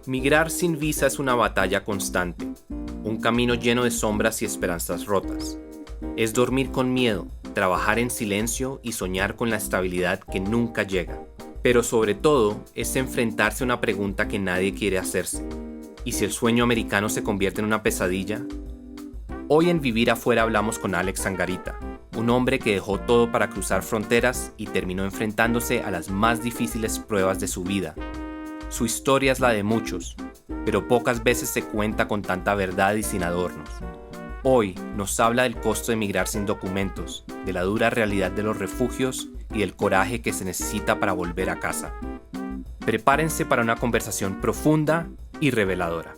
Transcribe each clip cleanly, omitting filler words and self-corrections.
Migrar sin visa es una batalla constante, un camino lleno de sombras y esperanzas rotas. Es dormir con miedo, trabajar en silencio y soñar con la estabilidad que nunca llega. Pero sobre todo, es enfrentarse a una pregunta que nadie quiere hacerse. ¿Y si el sueño americano se convierte en una pesadilla? Hoy en Vivir Afuera hablamos con Alex Angarita, un hombre que dejó todo para cruzar fronteras y terminó enfrentándose a las más difíciles pruebas de su vida. Su historia es la de muchos, pero pocas veces se cuenta con tanta verdad y sin adornos. Hoy nos habla del costo de emigrar sin documentos, de la dura realidad de los refugios y del coraje que se necesita para volver a casa. Prepárense para una conversación profunda y reveladora.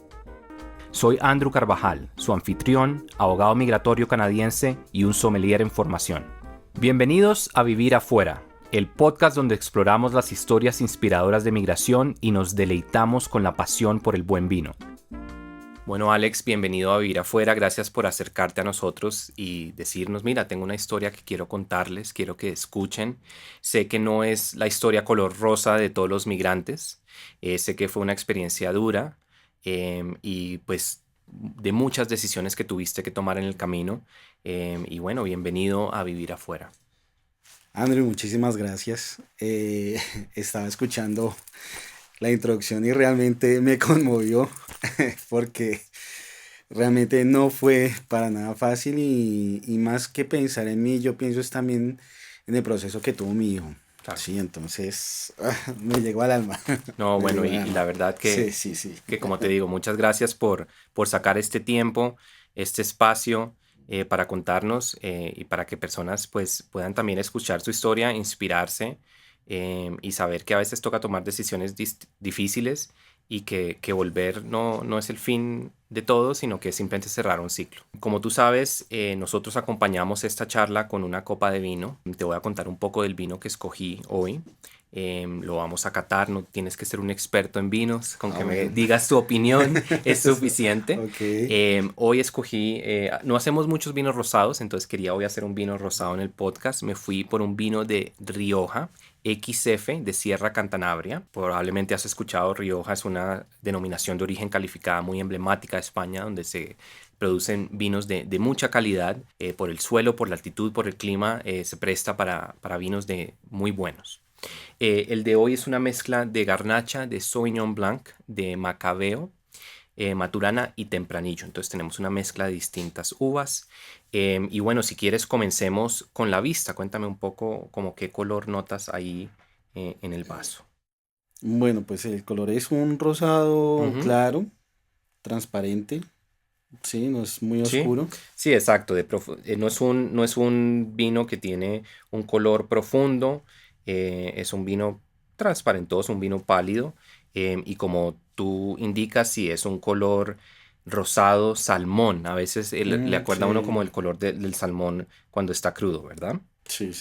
Soy Andrew Carvajal, su anfitrión, abogado migratorio canadiense y un sommelier en formación. Bienvenidos a Vivir Afuera, el podcast donde exploramos las historias inspiradoras de migración y nos deleitamos con la pasión por el buen vino. Bueno, Alex, bienvenido a Vivir Afuera. Gracias por acercarte a nosotros y decirnos, mira, tengo una historia que quiero contarles, quiero que escuchen. Sé que no es la historia color rosa de todos los migrantes. Sé que fue una experiencia dura y pues de muchas decisiones que tuviste que tomar en el camino. Y bueno, bienvenido a Vivir Afuera. Andrew, muchísimas gracias. Estaba escuchando la introducción y realmente me conmovió porque realmente no fue para nada fácil y más que pensar en mí, yo pienso es también en el proceso que tuvo mi hijo. Claro. Sí, entonces me llegó al alma. No, Me bueno, llegó al y alma. la verdad que, Sí. que como te digo, muchas gracias por sacar este tiempo, este espacio para contarnos y para que personas pues puedan también escuchar su historia, inspirarse y saber que a veces toca tomar decisiones difíciles y que volver no es el fin de todo, sino que es simplemente cerrar un ciclo. Como tú sabes, nosotros acompañamos esta charla con una copa de vino. Te voy a contar un poco del vino que escogí hoy. Lo vamos a catar, no tienes que ser un experto en vinos, con que me Bueno. digas tu opinión es suficiente. Ok. Hoy escogí, no hacemos muchos vinos rosados, entonces quería hoy hacer un vino rosado en el podcast. Me fui por un vino de Rioja, XF de Sierra Cantabria. Probablemente has escuchado, Rioja es una denominación de origen calificada muy emblemática de España, donde se producen vinos de mucha calidad. Por el suelo, por la altitud, por el clima, se presta para vinos muy buenos. El de hoy es una mezcla de garnacha, de Sauvignon Blanc, de Macabeo, Maturana y Tempranillo. Entonces tenemos una mezcla de distintas uvas. Y bueno, si quieres comencemos con la vista. Cuéntame un poco como qué color notas ahí en el vaso. Bueno, pues el color es un rosado Ujú. claro, transparente. Sí, no es muy Sí, oscuro. sí, exacto. No es un vino que tiene un color profundo. Es un vino transparentoso, un vino pálido. Y como tú indicas, sí, es un color rosado salmón. A veces le acuerda a uno como Sí, el color del salmón cuando está crudo, ¿verdad? sí.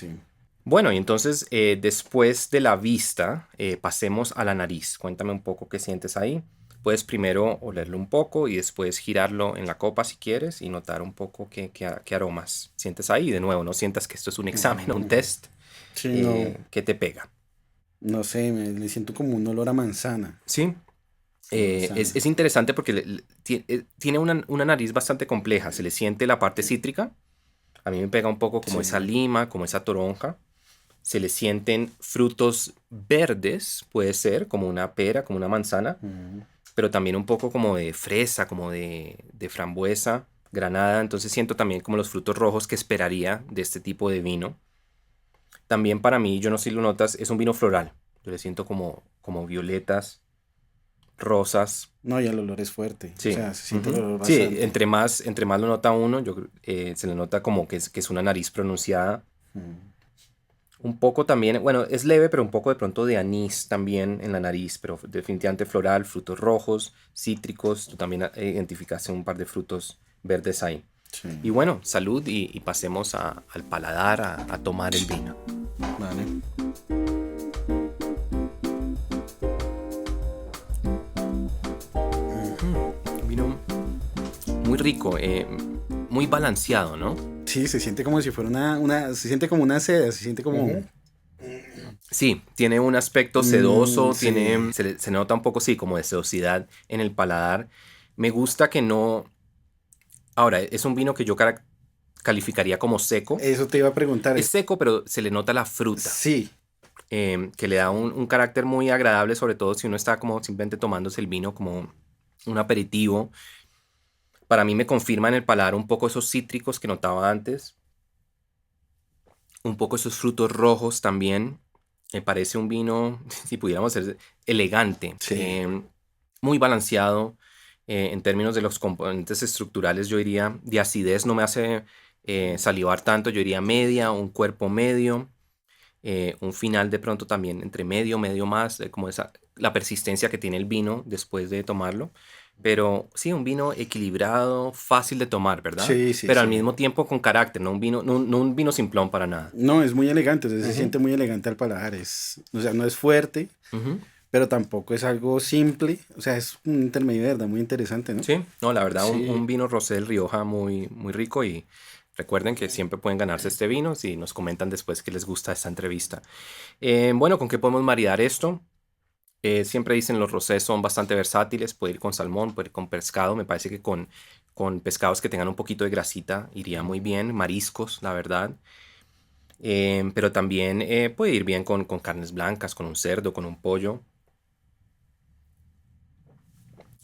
Bueno, y entonces después de la vista, pasemos a la nariz. Cuéntame un poco qué sientes ahí. Puedes primero olerlo un poco y después girarlo en la copa si quieres y notar un poco qué aromas sientes ahí. De nuevo, no sientas que esto es un examen o un test. Sí, no, ¿Qué te pega? no sé, le siento como un olor a manzana. Sí, A manzana. es interesante porque tiene una nariz bastante compleja. Se le siente la parte cítrica. A mí me pega un poco como esa Sí. lima, como esa toronja. Se le sienten frutos verdes, puede ser, como una pera, como una manzana, Mm. pero también un poco como de fresa, como de frambuesa, granada. Entonces siento también como los frutos rojos que esperaría de este tipo de vino. También para mí, yo no sé si lo notas, es un vino floral. Yo le siento como violetas, rosas. No, y el olor es fuerte. O Sí, sea, se siente el ujú. olor Sí, bastante. entre más lo nota uno, se le nota como que es una nariz pronunciada. Mm. Un poco también, bueno, es leve, pero un poco de pronto de anís también en la nariz, pero definitivamente floral, frutos rojos, cítricos. Tú también identificaste un par de frutos verdes ahí. Sí, Y bueno, salud y pasemos al paladar a tomar el vino. vale. Un vino muy rico, muy balanceado, ¿no? Sí, se siente como si fuera se siente como una seda, se siente como, Ujú. Sí, tiene un aspecto sedoso, Sí, se nota un poco, sí, como de sedosidad en el paladar. Me gusta que no... Ahora, es un vino que yo calificaría como seco. eso te iba a preguntar. Es seco, pero se le nota la fruta, Sí, que le da un carácter muy agradable, sobre todo si uno está como simplemente tomándose el vino como un aperitivo. Para mí me confirma en el paladar un poco esos cítricos que notaba antes, un poco esos frutos rojos también. Me parece un vino, si pudiéramos ser elegante, sí. muy balanceado en términos de los componentes estructurales. Yo diría, de acidez no me hace salivar tanto, yo diría media, un cuerpo medio, un final de pronto también entre medio, medio más, como esa, la persistencia que tiene el vino después de tomarlo. Pero sí, un vino equilibrado, fácil de tomar, ¿verdad? Sí, sí, Pero al sí. mismo tiempo con carácter, no un vino, no un vino simplón para nada. No, es muy elegante, o sea, se Ujú, siente muy elegante al paladar. O sea, no es fuerte, ujú. pero tampoco es algo simple. O sea, es un intermedio de verdad muy interesante, ¿no? Sí, no, la verdad, Sí. un vino rosé del Rioja muy, muy rico y recuerden que siempre pueden ganarse este vino si nos comentan después que les gusta esta entrevista. Bueno, ¿con qué podemos maridar esto? Siempre dicen los rosés son bastante versátiles, puede ir con salmón, puede ir con pescado, me parece que con pescados que tengan un poquito de grasita iría muy bien, mariscos, la verdad. Pero también puede ir bien con carnes blancas, con un cerdo, con un pollo.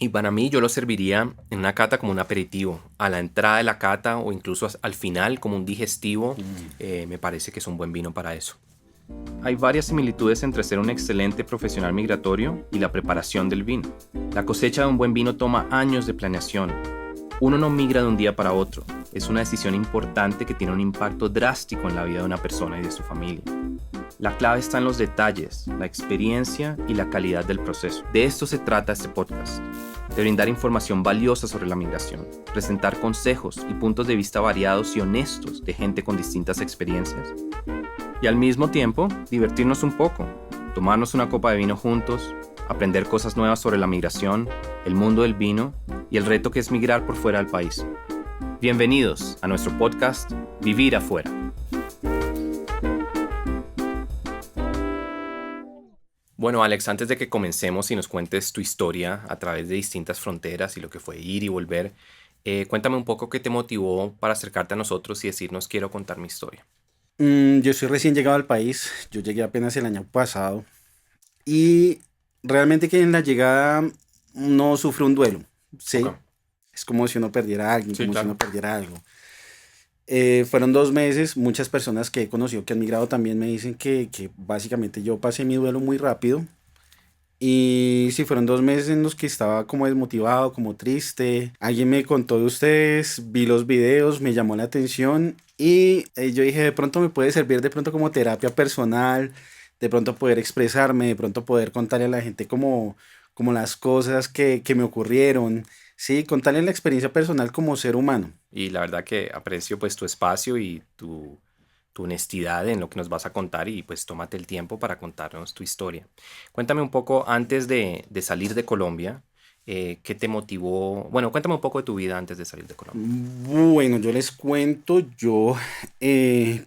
Y para mí yo lo serviría en una cata como un aperitivo, a la entrada de la cata o incluso al final como un digestivo, me parece que es un buen vino para eso. Hay varias similitudes entre ser un excelente profesional migratorio y la preparación del vino. La cosecha de un buen vino toma años de planeación. Uno no migra de un día para otro, es una decisión importante que tiene un impacto drástico en la vida de una persona y de su familia. La clave está en los detalles, la experiencia y la calidad del proceso. De esto se trata este podcast, de brindar información valiosa sobre la migración, presentar consejos y puntos de vista variados y honestos de gente con distintas experiencias, y al mismo tiempo divertirnos un poco, tomarnos una copa de vino juntos, aprender cosas nuevas sobre la migración, el mundo del vino y el reto que es migrar por fuera del país. Bienvenidos a nuestro podcast Vivir afuera. Bueno, Alex, antes de que comencemos y nos cuentes tu historia a través de distintas fronteras y lo que fue ir y volver, cuéntame un poco qué te motivó para acercarte a nosotros y decirnos quiero contar mi historia. Yo soy recién llegado al país, yo llegué apenas el año pasado y realmente que en la llegada no sufre un duelo, Ok, ¿sí? Es como si uno perdiera a alguien, sí, como si uno claro. perdiera algo. Fueron 2 meses, muchas personas que he conocido que han migrado también me dicen que básicamente yo pasé mi duelo muy rápido. Y sí, fueron 2 meses en los que estaba como desmotivado, como triste. Alguien me contó de ustedes, vi los videos, me llamó la atención y yo dije, de pronto me puede servir de pronto como terapia personal, de pronto poder expresarme, de pronto poder contarle a la gente como las cosas que me ocurrieron. Sí, contarle la experiencia personal como ser humano. Y la verdad que aprecio pues tu espacio y tu honestidad en lo que nos vas a contar y pues tómate el tiempo para contarnos tu historia. Cuéntame un poco antes de salir de Colombia, ¿qué te motivó? Bueno, cuéntame un poco de tu vida antes de salir de Colombia. Bueno, yo les cuento, yo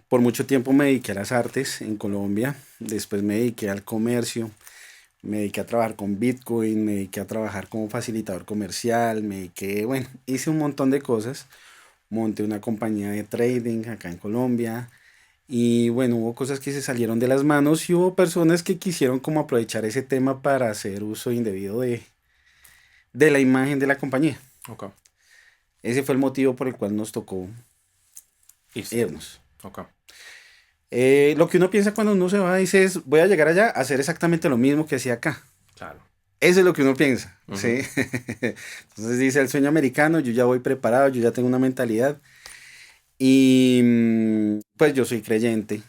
por mucho tiempo me dediqué a las artes en Colombia, después me dediqué al comercio, me dediqué a trabajar con Bitcoin, me dediqué a trabajar como facilitador comercial, me dediqué, bueno, hice un montón de cosas, monté una compañía de trading acá en Colombia y bueno, hubo cosas que se salieron de las manos y hubo personas que quisieron como aprovechar ese tema para hacer uso indebido de la imagen de la compañía. Ok. Ese fue el motivo por el cual nos tocó Irse. irnos. Ok. Lo que uno piensa cuando uno se va, dice es, voy a llegar allá a hacer exactamente lo mismo que hacía acá. Claro. Eso es lo que uno piensa, Ujú. ¿sí? Entonces dice el sueño americano, yo ya voy preparado, yo ya tengo una mentalidad. Y pues yo soy creyente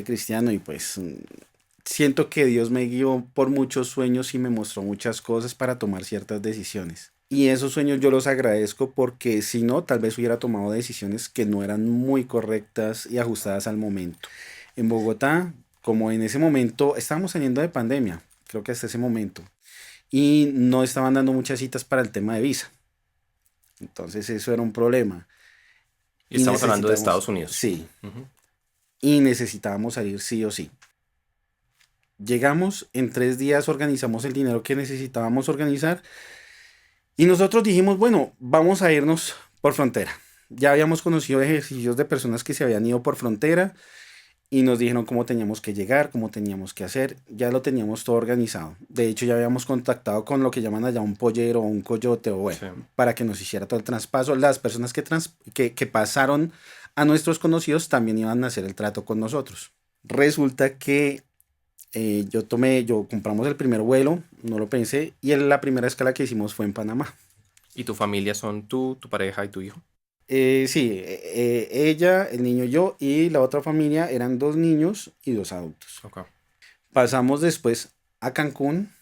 cristiano y pues siento que Dios me guió por muchos sueños y me mostró muchas cosas para tomar ciertas decisiones. Y esos sueños yo los agradezco porque si no, tal vez hubiera tomado decisiones que no eran muy correctas y ajustadas al momento. En Bogotá, como en ese momento estábamos saliendo de pandemia, creo que hasta ese momento, y no estaban dando muchas citas para el tema de visa. Entonces eso era un problema. Y Y estamos hablando de necesitamos, Estados Unidos. sí, Ujú. y necesitábamos salir sí o sí. Llegamos, en 3 días organizamos el dinero que necesitábamos organizar y nosotros dijimos, bueno, vamos a irnos por frontera. Ya habíamos conocido ejercicios de personas que se habían ido por frontera y nos dijeron cómo teníamos que llegar, cómo teníamos que hacer. Ya lo teníamos todo organizado. De hecho, ya habíamos contactado con lo que llaman allá un pollero o un coyote, o bueno, Sí. para que nos hiciera todo el traspaso. Las personas que pasaron a nuestros conocidos también iban a hacer el trato con nosotros. Resulta que yo compramos el primer vuelo, no lo pensé, y la primera escala que hicimos fue en Panamá. ¿Y tu familia son tú, tu pareja y tu hijo? Sí, ella, el niño y yo, y la otra familia eran 2 niños y 2 adultos. Ok. Pasamos después a Cancún.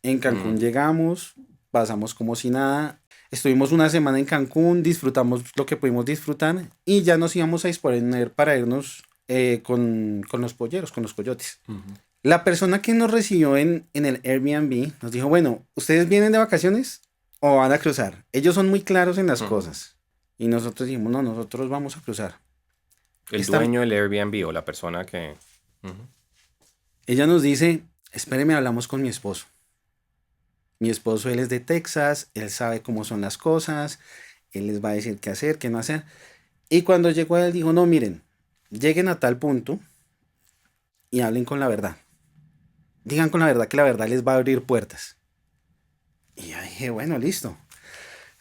En Cancún Mm. llegamos, pasamos como si nada. Estuvimos una semana en Cancún, disfrutamos lo que pudimos disfrutar y ya nos íbamos a disponer para irnos con los polleros, con los coyotes. Ujú. La persona que nos recibió en el Airbnb nos dijo, bueno, ¿ustedes vienen de vacaciones o van a cruzar? Ellos son muy claros en las Ujú. cosas. Y nosotros dijimos, no, nosotros vamos a cruzar. El Esta- dueño del Airbnb o la persona que... Ujú. Ella nos dice, espéreme, hablamos con mi esposo. Mi esposo, él es de Texas, él sabe cómo son las cosas, él les va a decir qué hacer, qué no hacer. Y cuando llegó él dijo, no, miren, lleguen a tal punto y hablen con la verdad. Digan con la verdad que la verdad les va a abrir puertas. Y yo dije, bueno, listo.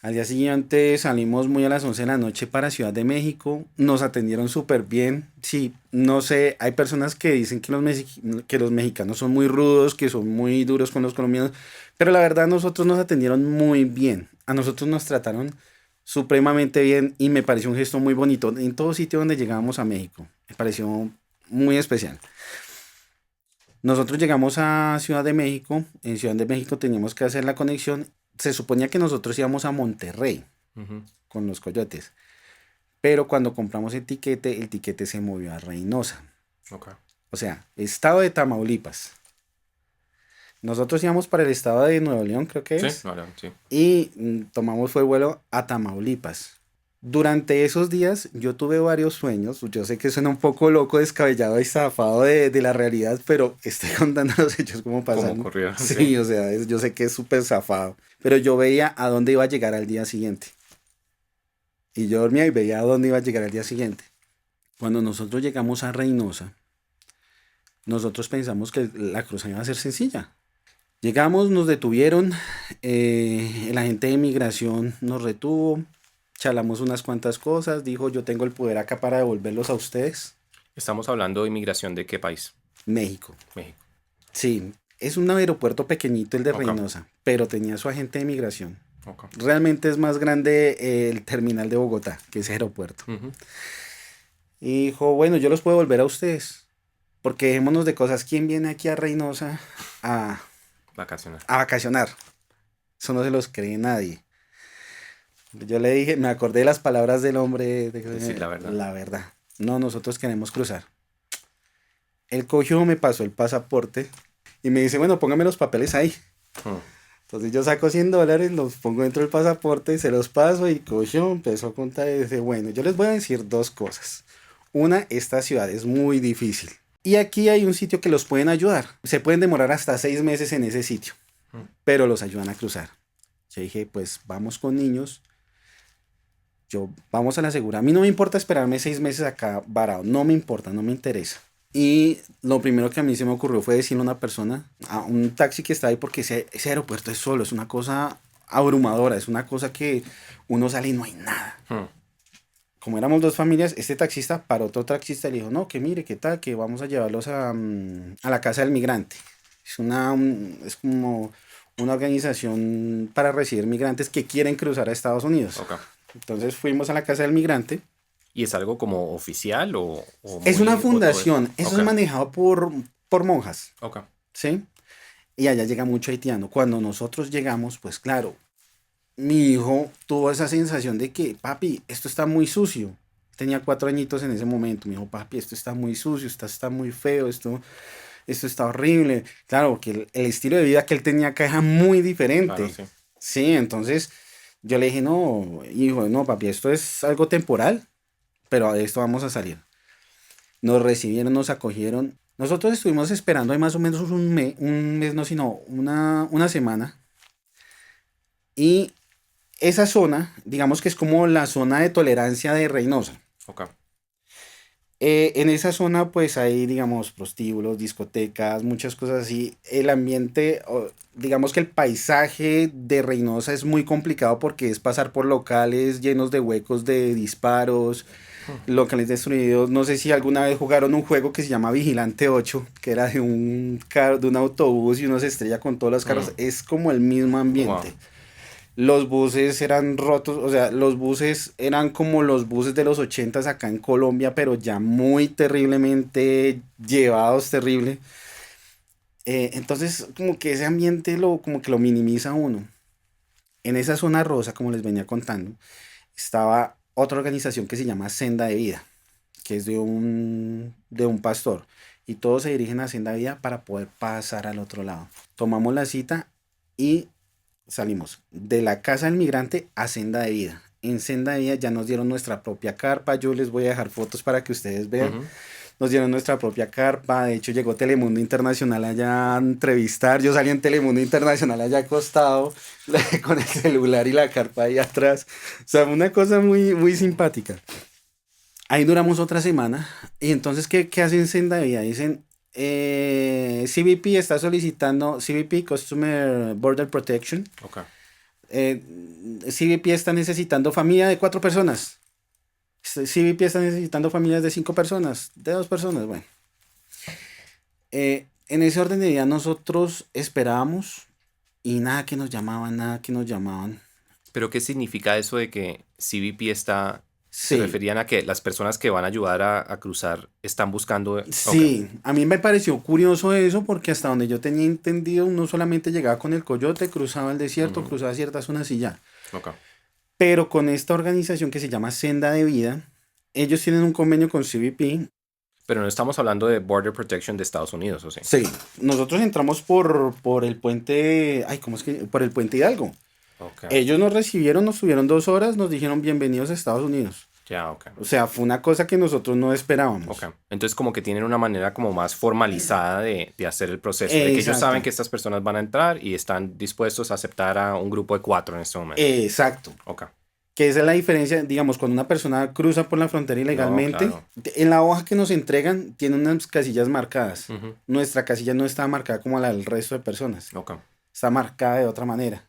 Al día siguiente salimos muy a las 11 de la noche para Ciudad de México. Nos atendieron súper bien. Sí, no sé, hay personas que dicen que que los mexicanos son muy rudos, que son muy duros con los colombianos, pero la verdad nosotros nos atendieron muy bien. A nosotros nos trataron supremamente bien y me pareció un gesto muy bonito en todo sitio donde llegábamos a México. Me pareció muy especial. Nosotros llegamos a Ciudad de México. En Ciudad de México teníamos que hacer la conexión. Se suponía que nosotros íbamos a Monterrey Ujú. con los coyotes. Pero cuando compramos el tiquete se movió a Reynosa. Ok. O sea, estado de Tamaulipas. Nosotros íbamos para el estado de Nuevo León, creo que Sí, es. vale, sí. Y tomamos fue el vuelo a Tamaulipas. Durante esos días yo tuve varios sueños. Yo sé que suena un poco loco, descabellado y zafado de la realidad, pero estoy contando los hechos como ¿Cómo pasaron. ocurrieron? Sí. Sí, o sea, yo sé que es súper zafado. Pero yo veía a dónde iba a llegar al día siguiente. Y yo dormía y veía a dónde iba a llegar al día siguiente. Cuando nosotros llegamos a Reynosa, nosotros pensamos que la cruzada iba a ser sencilla. Llegamos, nos detuvieron, el agente de migración nos retuvo, charlamos unas cuantas cosas, dijo yo tengo el poder acá para devolverlos a ustedes. Estamos hablando de inmigración de qué país? México. México. Sí, es un aeropuerto pequeñito el de Ok. Reynosa, pero tenía su agente de migración. Ok. Realmente es más grande el terminal de Bogotá que ese aeropuerto. Ujú. Y dijo, bueno, yo los puedo devolver a ustedes, porque dejémonos de cosas. ¿Quién viene aquí a Reynosa a, Vacacionar. a vacacionar? Eso no se los cree nadie. Yo le dije, me acordé de las palabras del hombre, Decir la verdad. la verdad. No, nosotros queremos cruzar. Él cogió, me pasó el pasaporte y me dice, bueno, póngame los papeles ahí. Mm. Entonces yo saco $100, los pongo dentro del pasaporte, se los paso y cogió, empezó a contar y dice, bueno, yo les voy a decir dos cosas. Una, esta ciudad es muy difícil. Y aquí hay un sitio que los pueden ayudar. Se pueden demorar hasta 6 meses en ese sitio, Mm. pero los ayudan a cruzar. Yo dije, pues vamos con niños. Vamos a la segura. A mí no me importa esperarme 6 meses acá varado. No me importa, no me interesa. Y lo primero que a mí se me ocurrió fue decirle a una persona, a un taxi que está ahí, porque ese aeropuerto es solo, es una cosa abrumadora, es una cosa que uno sale y no hay nada. Mm. Como éramos dos familias, este taxista para otro taxista le dijo, no, que mire, qué tal, que vamos a llevarlos a la casa del migrante. Es como una organización para recibir migrantes que quieren cruzar a Estados Unidos. Ok. Entonces fuimos a la casa del migrante. ¿Y es algo como oficial o Es muy... una o todo fundación, eso Ok. es manejado por monjas, Ok. ¿sí? Y allá llega mucho haitiano. Cuando nosotros llegamos, pues claro, mi hijo tuvo esa sensación de que, papi, esto está muy sucio. Tenía 4 añitos en ese momento. Me dijo, papi, esto está muy sucio, esto está muy feo, esto está horrible. Claro, porque el estilo de vida que él tenía acá era muy diferente. Claro, sí. Sí, entonces yo le dije, no, hijo, no, papi, esto es algo temporal, pero de esto vamos a salir. Nos recibieron, nos acogieron. Nosotros estuvimos esperando ahí más o menos un mes no, sino una semana. Y esa zona, digamos que es como la zona de tolerancia de Reynosa. Ok. En esa zona pues hay, digamos, prostíbulos, discotecas, muchas cosas así. El ambiente, digamos que el paisaje de Reynosa es muy complicado porque es pasar por locales llenos de huecos de disparos, Hmm. locales destruidos. No sé si alguna vez jugaron un juego que se llama Vigilante 8 que era de un carro, de un autobús y uno se estrella con todos los carros. Mm. Es como el mismo Wow. ambiente. Los buses eran rotos, o sea, los buses eran como los buses de los 80 acá en Colombia, pero ya muy terriblemente llevados, terrible. Entonces, como que ese ambiente como que lo minimiza uno. En esa zona rosa, como les venía contando, estaba otra organización que se llama Senda de Vida, que es de un pastor. Y todos se dirigen a Senda de Vida para poder pasar al otro lado. Tomamos la cita y salimos de la casa del migrante a Senda de Vida. En Senda de Vida ya nos dieron nuestra propia carpa. Yo les voy a dejar fotos para que ustedes vean. Ujú. Nos dieron nuestra propia carpa. De hecho, llegó Telemundo Internacional allá a entrevistar. Yo salí en Telemundo Internacional allá acostado con el celular y la carpa ahí atrás. O sea, una cosa muy, muy simpática. Ahí duramos otra semana. Y entonces, ¿qué hacen Senda de Vida? Dicen, CBP está solicitando, CBP, Customer Border Protection, Ok. eh, CBP está necesitando familia de 4 personas. CBP está necesitando familias de 5 personas, de 2 personas. Bueno, en ese orden de día nosotros esperábamos y nada que nos llamaban, nada que nos llamaban. Pero ¿qué significa eso de que CBP está... ¿Se Sí, referían a que las personas que van a ayudar a cruzar están buscando... Ok. sí, a mí me pareció curioso eso porque hasta donde yo tenía entendido uno solamente llegaba con el coyote, cruzaba el desierto, Ujú. cruzaba ciertas zonas y ya. Ok. Pero con esta organización que se llama Senda de Vida, ellos tienen un convenio con CBP. Pero no estamos hablando de Border Protection de Estados Unidos, ¿o sí? Sí, nosotros entramos por el puente, ay, ¿cómo es que? Por el puente Hidalgo. Ok. Ellos nos recibieron, nos tuvieron 2 horas, nos dijeron bienvenidos a Estados Unidos. Ya, ok. O sea, fue una cosa que nosotros no Ok. esperábamos. Entonces como que tienen una manera como más formalizada de hacer el proceso, de que ellos Exacto, saben que estas personas van a entrar y están dispuestos a aceptar a un grupo de 4 en este momento. exacto. Ok. Que esa es la diferencia, digamos, cuando una persona cruza por la frontera No, ilegalmente, claro. en la hoja que nos entregan tiene unas casillas marcadas. Ujú. Nuestra casilla no está marcada como la del resto de personas, Ok. está marcada de otra manera.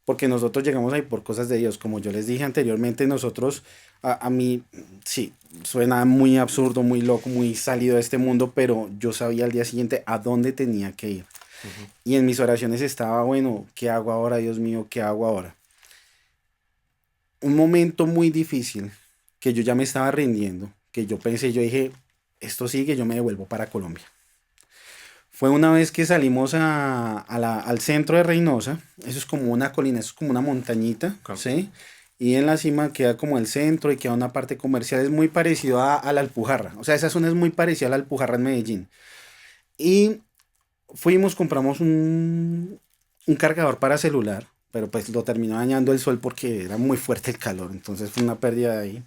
Porque nosotros llegamos ahí por cosas de Dios. Como yo les dije anteriormente, nosotros, a mí, sí, suena muy absurdo, muy loco, muy salido de este mundo, pero yo sabía al día siguiente a dónde tenía que ir. Ujú. Y en mis oraciones estaba, bueno, ¿qué hago ahora, Dios mío? ¿Qué hago ahora? Un momento muy difícil, que yo ya me estaba rindiendo, que yo pensé, yo dije, esto sigue, yo me devuelvo para Colombia. Fue una vez que salimos al centro de Reynosa, eso es como una colina, eso es como una montañita, Ok. ¿sí? Y en la cima queda como el centro y queda una parte comercial, es muy parecido a la Alpujarra, o sea, esa zona es muy parecida a la Alpujarra en Medellín. Y fuimos, compramos un cargador para celular, pero pues lo terminó dañando el sol porque era muy fuerte el calor, entonces fue una pérdida de ahí.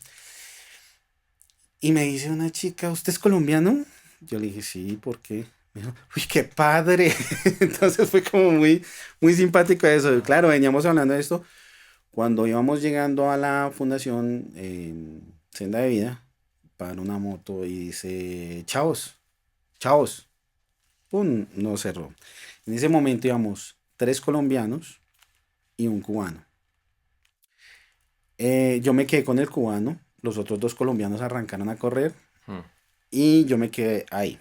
Y me dice una chica, ¿usted es colombiano? Yo le dije, sí, ¿por qué? Me dijo, uy, qué padre. Entonces fue como muy, muy simpático eso. Y claro, veníamos hablando de esto cuando íbamos llegando a la fundación Senda de Vida para una moto y dice, chavos, chavos. Pum, nos cerró. En ese momento íbamos 3 colombianos y un cubano. Yo me quedé con el cubano, los otros 2 colombianos arrancaron a correr Hmm. y yo me quedé ahí.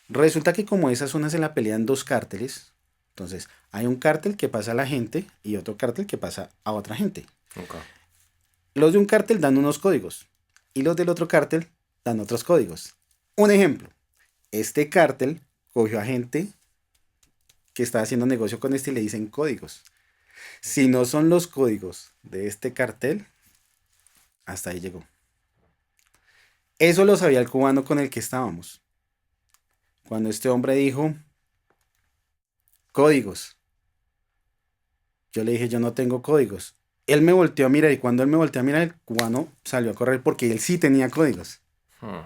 Resulta que como esa zona se la pelean 2 cárteles, entonces hay un cártel que pasa a la gente y otro cártel que pasa a otra gente. Ok. Los de un cártel dan unos códigos y los del otro cártel dan otros códigos. Un ejemplo, este cártel cogió a gente que está haciendo negocio con este y le dicen códigos. Si no son los códigos de este cartel, hasta ahí llegó. Eso lo sabía el cubano con el que estábamos. Cuando este hombre dijo códigos, yo le dije, yo no tengo códigos. Él me volteó a mirar y cuando él me volteó a mirar, el cubano salió a correr porque él sí tenía códigos. Hmm.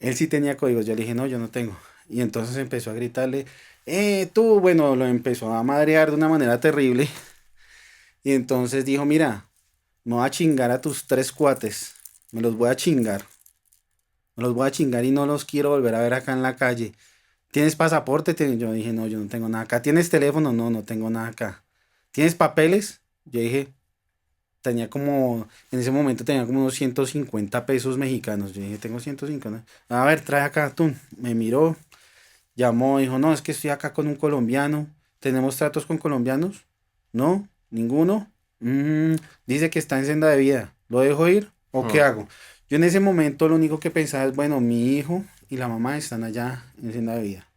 Él sí tenía códigos, yo le dije, no, yo no tengo. Y entonces empezó a gritarle, tú, bueno, lo empezó a madrear de una manera terrible. Y entonces dijo, mira, me voy a chingar a tus tres cuates, me los voy a chingar, me los voy a chingar y no los quiero volver a ver acá en la calle. ¿Tienes pasaporte? Yo dije, no, yo no tengo nada acá. ¿Tienes teléfono? No, no tengo nada acá. ¿Tienes papeles? Yo dije, en ese momento tenía como unos 150 pesos mexicanos. Yo dije, tengo 150. A ver, trae acá tú. Me miró, llamó, dijo, no, es que estoy acá con un colombiano. ¿Tenemos tratos con colombianos? No, ninguno. "Mm, dice que está en senda de vida. ¿Lo dejo ir o qué Mm, hago?" Yo en ese momento lo único que pensaba es, bueno, mi hijo y la mamá están allá en senda de vida.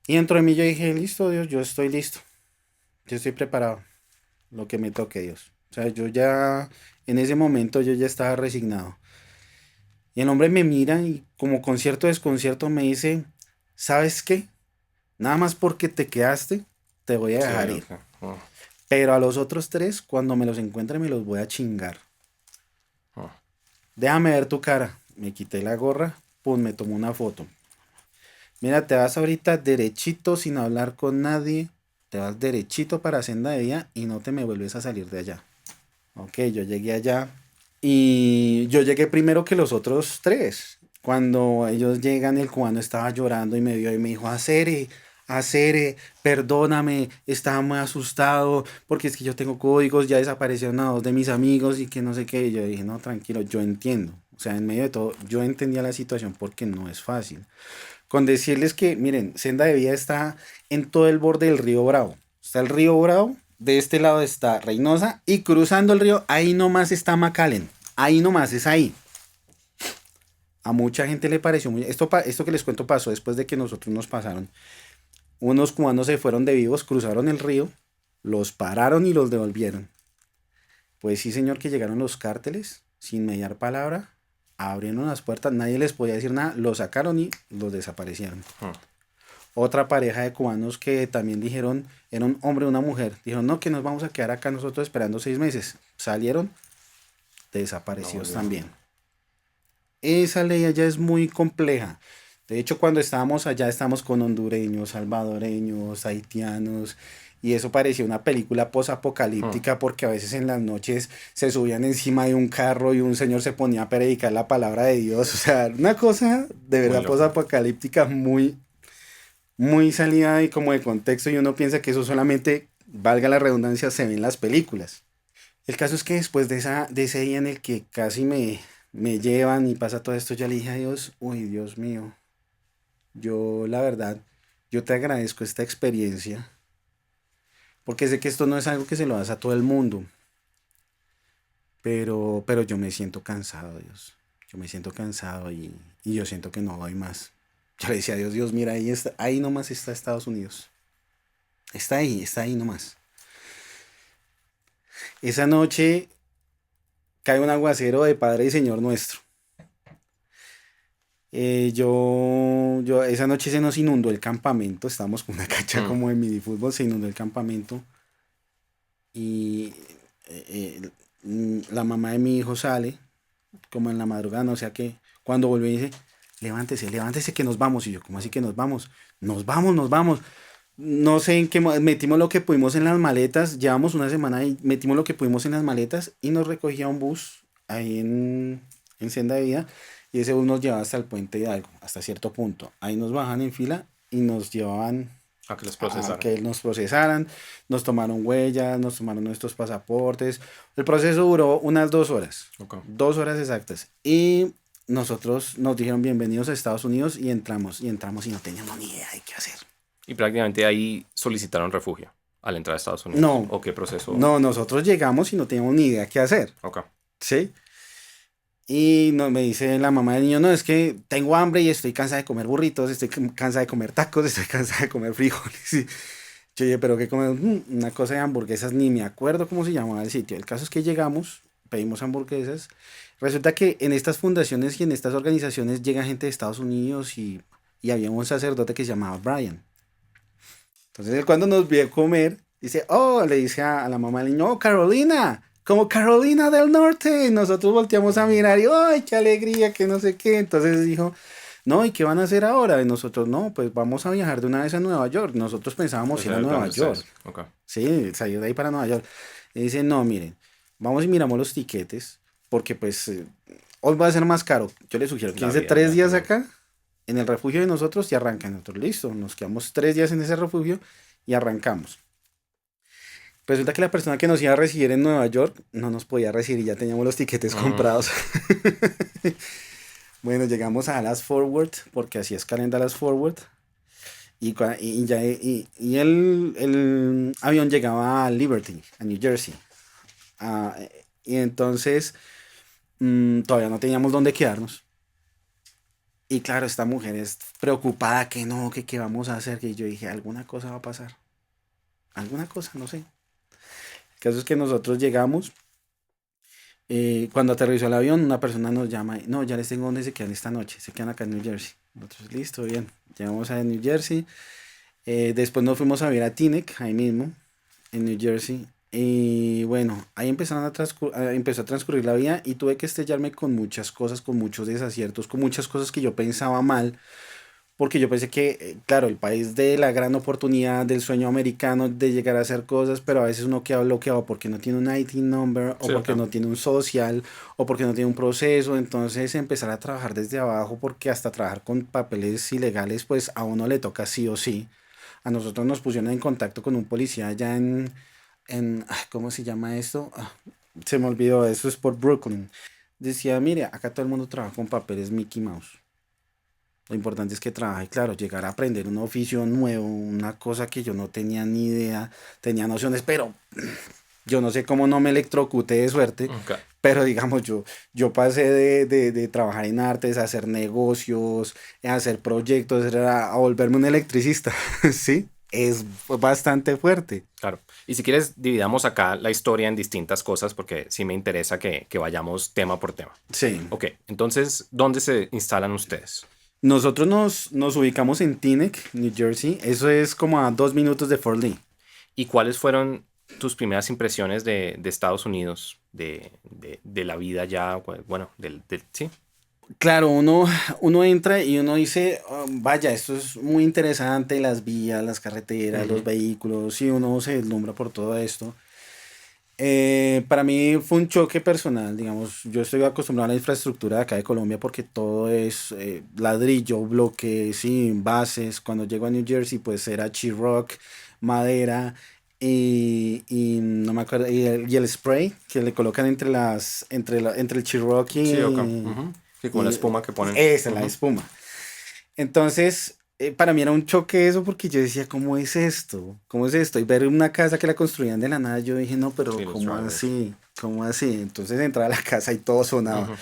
Y dentro de mí yo dije, listo, Dios, yo estoy listo. Yo estoy preparado. Lo que me toque, Dios. O sea, yo ya, en ese momento yo ya estaba resignado. Y el hombre me mira y como con cierto desconcierto me dice, ¿sabes qué? Nada más porque te quedaste, te voy a sí, dejar ir. ok. Mm, Pero a los otros tres, cuando me los encuentre, me los voy a chingar. mm. Déjame ver tu cara. Me quité la gorra, pum, me tomó una foto. Mira, te vas ahorita derechito sin hablar con nadie. Te vas derechito para Senda de Vía y no te me vuelves a salir de allá. Ok, yo llegué allá y yo llegué primero que los otros tres. Cuando ellos llegan, el cubano estaba llorando y me vio y me dijo, Acere, perdóname, estaba muy asustado porque es que yo tengo códigos, ya desaparecieron a dos de mis amigos y que no sé qué. Y yo dije, no, tranquilo, yo entiendo. O sea, en medio de todo, yo entendía la situación porque no es fácil. Con decirles que, miren, Senda de Vida está en todo el borde del río Bravo. Está el río Bravo, de este lado está Reynosa y cruzando el río, ahí nomás está McAllen. Ahí nomás, es ahí. A mucha gente le pareció muy... Esto que les cuento pasó después de que nosotros nos pasaron. Unos cubanos se fueron de vivos, cruzaron el río, los pararon y los devolvieron. Pues sí, señor, que llegaron los cárteles, sin mediar palabra, abrieron las puertas, nadie les podía decir nada, los sacaron y los desaparecieron. Mm. Otra pareja de cubanos que también dijeron, era un hombre y una mujer, dijeron, no, que nos vamos a quedar acá nosotros esperando 6 meses. Salieron, No desaparecidos volvieron. también. Esa ley allá es muy compleja. De hecho, cuando estábamos allá, estábamos con hondureños, salvadoreños, haitianos, y eso parecía una película Mm, posapocalíptica porque a veces en las noches se subían encima de un carro y un señor se ponía a predicar la palabra de Dios. O sea, una cosa de muy verdad loco. posapocalíptica muy, muy salida y como de contexto y uno piensa que eso solamente, valga la redundancia, se ve en las películas. El caso es que después de ese día en el que casi me llevan y pasa todo esto, ya le dije a Dios, uy, Dios mío, yo la verdad, yo te agradezco esta experiencia, porque sé que esto no es algo que se lo das a todo el mundo, pero yo me siento cansado, Dios. Yo me siento cansado y yo siento que no doy más. Yo le decía a Dios, Dios, mira, ahí está, ahí nomás está Estados Unidos. Está ahí nomás. Esa noche cae un aguacero de Padre y Señor nuestro. Esa noche se nos inundó el campamento, estábamos con una cancha Mm, como de minifútbol, se inundó el campamento y la mamá de mi hijo sale como en la madrugada, no sé a qué, cuando volvió y dice, levántese, levántese que nos vamos. Y yo, ¿cómo así que nos vamos? Nos vamos, nos vamos. No sé en qué, metimos lo que pudimos en las maletas, llevamos una semana y metimos lo que pudimos en las maletas y nos recogía un bus ahí en Senda de Vida y ese bus nos llevaba hasta el puente Hidalgo, hasta cierto punto. Ahí nos bajan en fila y nos llevaban a que los a procesaran. que nos procesaran, nos tomaron huellas, nos tomaron nuestros pasaportes. El proceso duró unas 2 horas, Ok. 2 horas exactas. Y nosotros nos dijeron bienvenidos a Estados Unidos y entramos y no teníamos ni idea de qué hacer. Y prácticamente ahí solicitaron refugio al entrar a Estados Unidos. No, ¿O qué proceso? no, nosotros llegamos y no teníamos ni idea qué hacer, Ok. ¿sí? Y me dice la mamá del niño, no, es que tengo hambre y estoy cansada de comer burritos, estoy cansada de comer tacos, estoy cansada de comer frijoles. Y yo dije, pero ¿qué comemos? Una cosa de hamburguesas, ni me acuerdo cómo se llamaba el sitio. El caso es que llegamos, pedimos hamburguesas. Resulta que en estas fundaciones y en estas organizaciones llega gente de Estados Unidos y había un sacerdote que se llamaba Brian. Entonces él cuando nos vio comer, dice, oh, le dice a la mamá del niño, oh, Carolina, como Carolina del Norte. Y nosotros volteamos a mirar y, ¡ay, qué alegría, que no sé qué! Entonces dijo, no, ¿y qué van a hacer ahora? Y nosotros, no, pues vamos a viajar de una vez a Nueva York. Nosotros pensábamos Ese ir a era el plan Nueva de York. ustedes. Ok. Sí, salir de ahí para Nueva York. Y dice, no, miren, vamos y miramos los tiquetes, porque pues hoy va a ser más caro. Yo les sugiero, La quédense vida tres ya días cambió. acá, en el refugio de nosotros y arrancan. Nosotros, listo, nos quedamos 3 días en ese refugio y arrancamos. Resulta que la persona que nos iba a recibir en Nueva York no nos podía recibir, ya teníamos los tiquetes Mm, comprados. Bueno, llegamos a Dallas Forward, porque así es Karen Dallas Forward. Y el avión llegaba a Liberty, a New Jersey. Ah, y entonces todavía no teníamos dónde quedarnos. Y claro, esta mujer es preocupada que no, que qué vamos a hacer. Que yo dije, alguna cosa va a pasar. Alguna cosa, no sé. El caso es que nosotros llegamos. Cuando aterrizó el avión, una persona nos llama. No, ya les tengo dónde se quedan esta noche. Se quedan acá en New Jersey. Nosotros, listo, bien. Llegamos a New Jersey. Después nos fuimos a ver a Teaneck, ahí mismo, en New Jersey. Y bueno, ahí empezó a transcurrir la vida y tuve que estrellarme con muchas cosas, con muchos desaciertos, con muchas cosas que yo pensaba mal, porque yo pensé que, claro, el país de la gran oportunidad, del sueño americano de llegar a hacer cosas, pero a veces uno queda bloqueado porque no tiene un IT number, o sí, porque ok. no tiene un social, o porque no tiene un proceso. Entonces empezar a trabajar desde abajo, porque hasta trabajar con papeles ilegales, pues a uno le toca sí o sí. A nosotros nos pusieron en contacto con un policía allá ¿cómo se llama esto? Se me olvidó, eso es por Brooklyn. Decía, mire, acá todo el mundo trabaja con papeles Mickey Mouse. Lo importante es que trabaje, claro, llegar a aprender un oficio nuevo, una cosa que yo no tenía ni idea, tenía nociones, pero yo no sé cómo no me electrocuté de suerte, Ok. pero digamos, yo pasé de trabajar en artes, a hacer negocios, a hacer proyectos, a volverme un electricista, ¿sí? Es bastante fuerte. Claro. Y si quieres, dividamos acá la historia en distintas cosas porque sí me interesa que vayamos tema por tema. Sí. Ok, entonces, ¿dónde se instalan ustedes? Nosotros nos ubicamos en Teaneck, New Jersey. Eso es como a 2 minutos de Fort Lee. ¿Y cuáles fueron tus primeras impresiones de Estados Unidos, de la vida ya, bueno, sí? Claro, uno entra y uno dice, "Oh, vaya, esto es muy interesante, las vías, las carreteras, los Ujú. vehículos", y uno se deslumbra por todo esto. Para mí fue un choque personal, digamos, yo estoy acostumbrado a la infraestructura de acá de Colombia porque todo es ladrillo, bloque, sí, bases. Cuando llego a New Jersey, pues era Rock, madera y no me acuerdo, y el spray que le colocan entre el Rock Sí, ok. Ujú. Sí, como la y espuma que ponen. esa, la Ujú. espuma. Entonces, para mí era un choque eso porque yo decía, ¿cómo es esto? ¿Cómo es esto? Y ver una casa que la construían de la nada, yo dije, no, pero Sí, los ¿cómo drivers. así? ¿Cómo así? Entonces entraba a la casa y todo sonaba. Ujú.